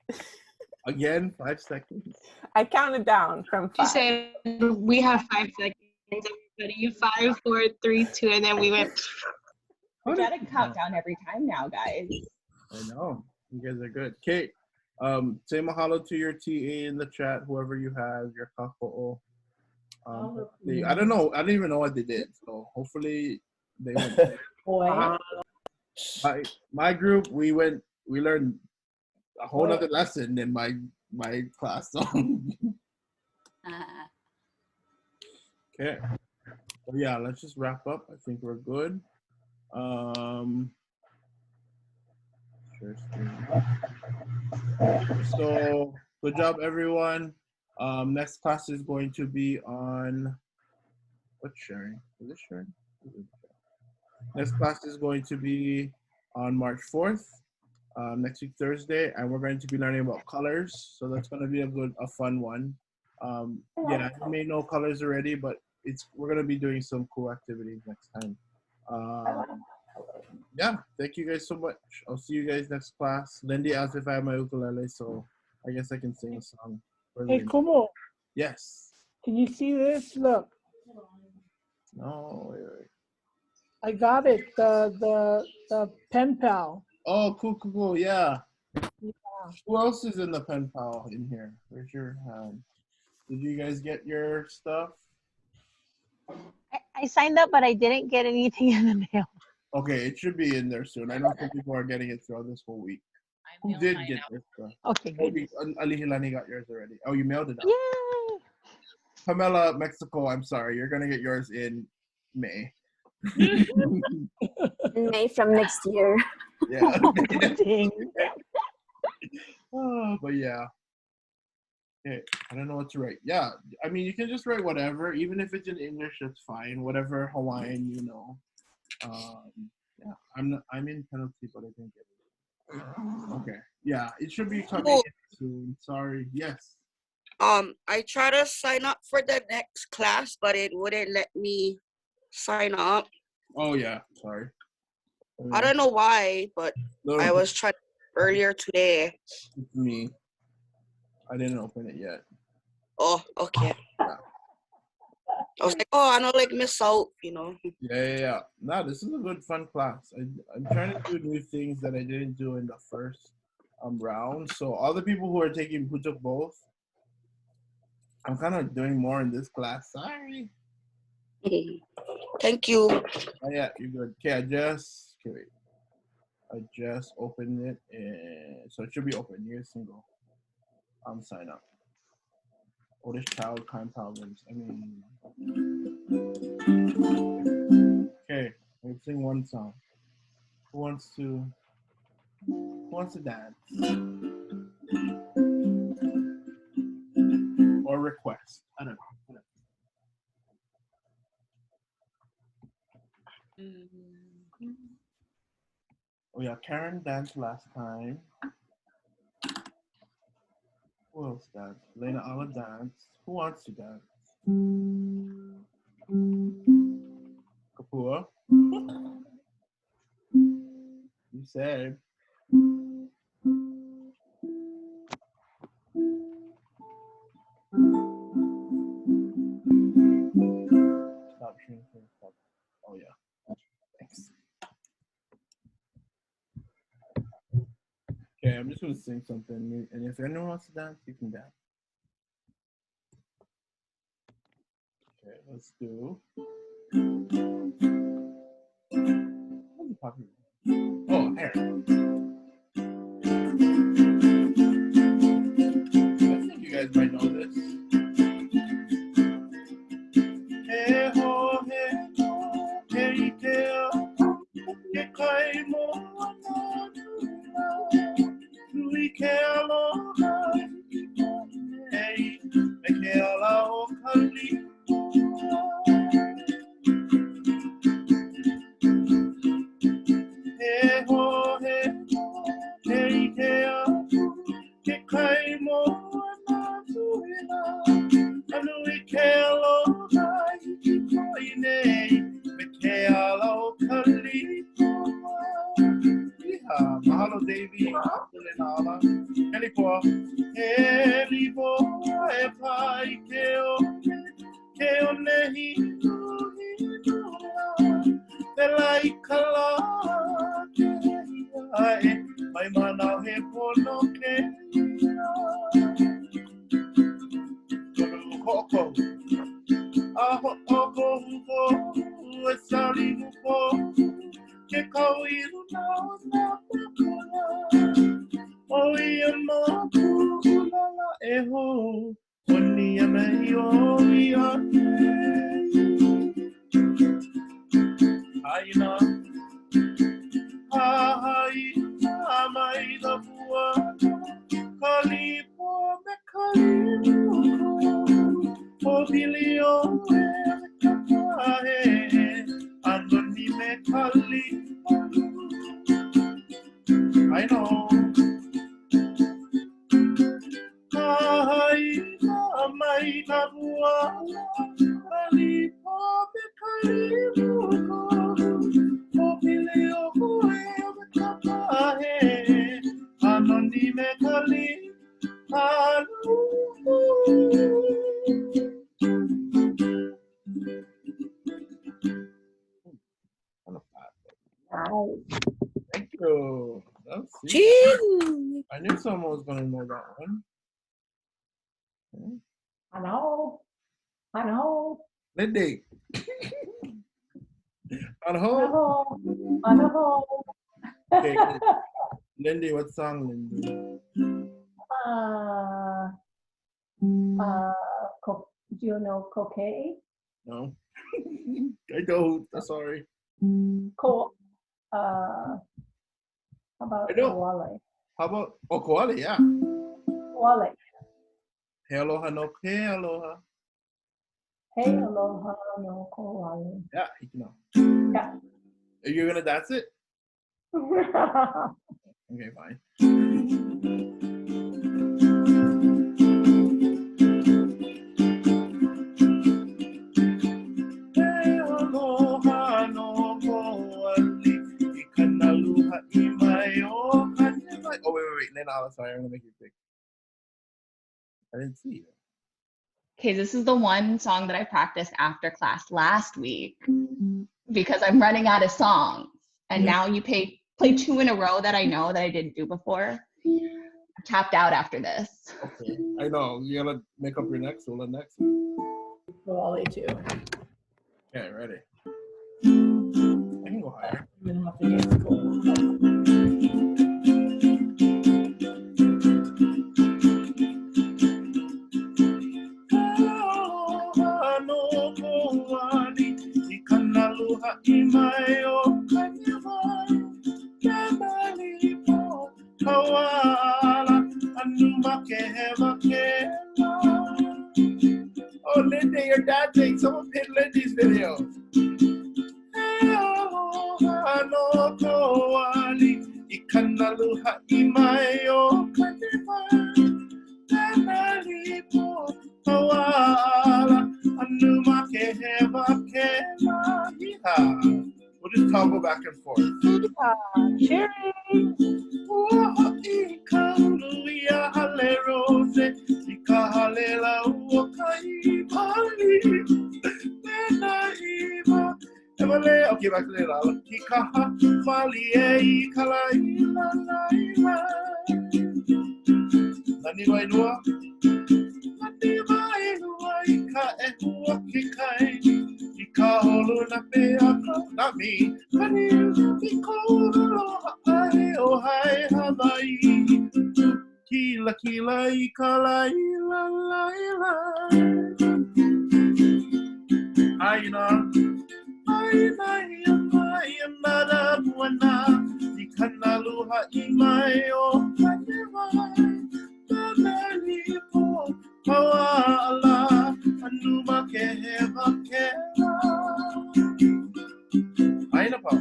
Again, 5 seconds. I counted down from 5. She said we have 5 seconds. Everybody, 5, 4, 3, 2, and then we went. We gotta count down every time now, guys. I know. You guys are good. Kate, say mahalo to your TA in the chat, whoever you have, your kākou. I don't know. I don't even know what they did. So hopefully they went. Boy. My group, we learned a whole other lesson in my class. So. Okay. So yeah, let's just wrap up. I think we're good. So good job, everyone. Next class is going to be on what's sharing? Is it sharing? Next class is going to be on March 4th, next week Thursday, and we're going to be learning about colors. So that's going to be a fun one. Yeah, you may know colors already, but we're going to be doing some cool activities next time. Yeah, thank you guys so much. I'll see you guys next class. Lindy asked if I have my ukulele, so I guess I can sing a song. Hey, Kumo. Yes. Can you see this? Look. No, wait. I got it. The pen pal. Oh, cool. Yeah. Who else is in the pen pal in here? Where's your hand? Did you guys get your stuff? I signed up, but I didn't get anything in the mail. Okay, it should be in there soon. I know some people are getting it throughout this whole week. Who did get their stuff? Okay, good. Alihilani got yours already. Oh, you mailed it out. Yay! Pamela, Mexico, I'm sorry. You're going to get yours in May. May from next year. Yeah. Dang. But yeah. Okay, I don't know what to write. Yeah, I mean, you can just write whatever. Even if it's in English, it's fine. Whatever Hawaiian, you know. Yeah, I'm in penalty, but I didn't get it. Okay, yeah, it should be coming in soon. Sorry. Yes. I tried to sign up for the next class, but it wouldn't let me sign up. Oh yeah, sorry. I don't know why, but I was trying earlier today. It's me. I didn't open it yet. Oh, okay. Yeah. I was like, oh, I don't like miss out, you know. Yeah. No, this is a good fun class. I'm trying to do new things that I didn't do in the first round. So all the people who took both, I'm kind of doing more in this class. Sorry. Thank you. Oh, yeah, you're good. Okay, I just opened it, and so it should be open. You guys can go. sign up. Oldest child, crime problems. I mean, okay, let's sing one song. Who wants to dance? Or request? I don't know. Oh yeah, Karen danced last time. Who else danced? Lena Ala danced. Who wants to dance? Kapua? You said. Stop shrinking. Stop. Oh yeah. Thanks. Okay, I'm just gonna sing something, and if anyone wants to dance, you can dance. Okay, let's do. What's the popular? Oh, here. I think you guys might know this. Hey ho, hey ho, hey teo, ke kai mo na we ke aloha, hey, me ke ala o kali. Hey ho, hey ho, hey teo, ke kai mo na tuina, anu we ke aloha, me ke ala o kali. Mahalo, Davey. Nala. Helipoa. Helipoa e pai ke o nehi te lai kala ke ai mai mana he pono ke koko aho oko ko e sali ko ke kauiru na o ia no kulala e ho oni ana I o ia aina ai mai da bua kalipo me kalipo o bilio e kapae andoni me kalipo I know. Ai mai ka bua kalipo me kalipo o bilio e kapae andoni me kalipo Thank you. I knew someone was going to know that one. Okay. I know. Lindy. Aloha. Okay. Lindy, what song, Lindy? Do you know Koke? No. I don't. I'm sorry. How about I don't. Koale? How about Koale? Yeah. Koale. Hey aloha no ke aloha. Hey aloha no Koale. Yeah, you know. Yeah. Are you gonna dance it? Okay, fine. Hey aloha no koali ikanaluha imai o kanimai. Oh wait. Then I'll sorry, I'm gonna make you quick. I didn't see you. Okay, this is the one song that I practiced after class last week because I'm running out of songs. And now you play 2 in a row that I know that I didn't do before. I'm tapped out after this. Okay, I know. You gotta make up your next one. The next. Koale too. Okay, ready. I can go higher. I'm gonna have to get school. Oh, Lindy, your dad thinks someone pinned Lindy's video. Ano kawali ikanaluha imayo kanima nanalipo hawala anuma kehema kema yeehaw. We'll just toggle back and forth. Cheering. Ikaluya halerose ikahalela uokai pali menaiva. Okay, back to the Lala. Ikaha mali e ikalai la la la. Nani vai noa? Nani vai noa ika e hua kikai. Ika holu na pe aka na mi. Kani iko aloha ai o hai Hawaii. Kila kila ika lai la la la. Aina. Mara buana ikanaluha imayo kanema nanalipo hawala anuma kehema kema. Aina pa.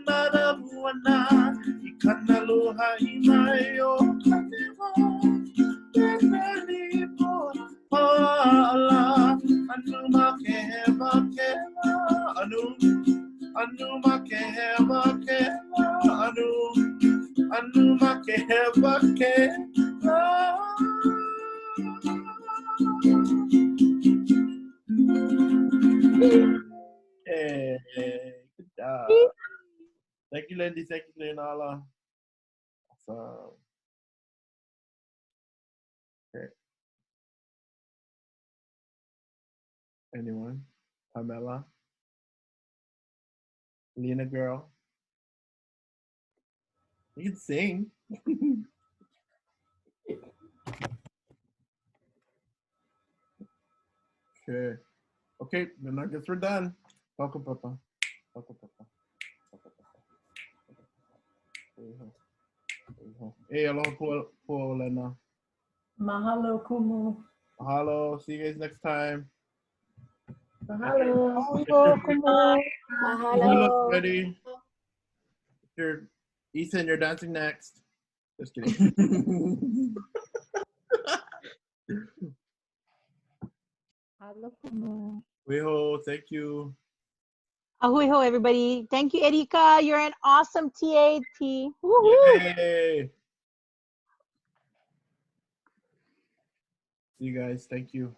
Mara buana ikanaluha imayo kanema nanalipo hawala anuma kehema kema. Anuma kehema kema. Anuma kehema kema. Hey, good job. Thank you, Lindy. Thank you, Leonala. Awesome. Okay. Anyone? Pamela? Lena girl? You can sing. Okay. Okay, then I guess we're done. Welcome, Papa. Welcome, Papa. Hey, aloha po Lena. Mahalo kumu. Mahalo. See you guys next time. Mahalo. Mahalo kumu. Mahalo. Ready? Ethan, you're dancing next. Just kidding. Mahalo kumu. Weho, thank you. Ahui ho, everybody. Thank you, Erika. You're an awesome TAT. Woohoo! Yay! See you guys. Thank you.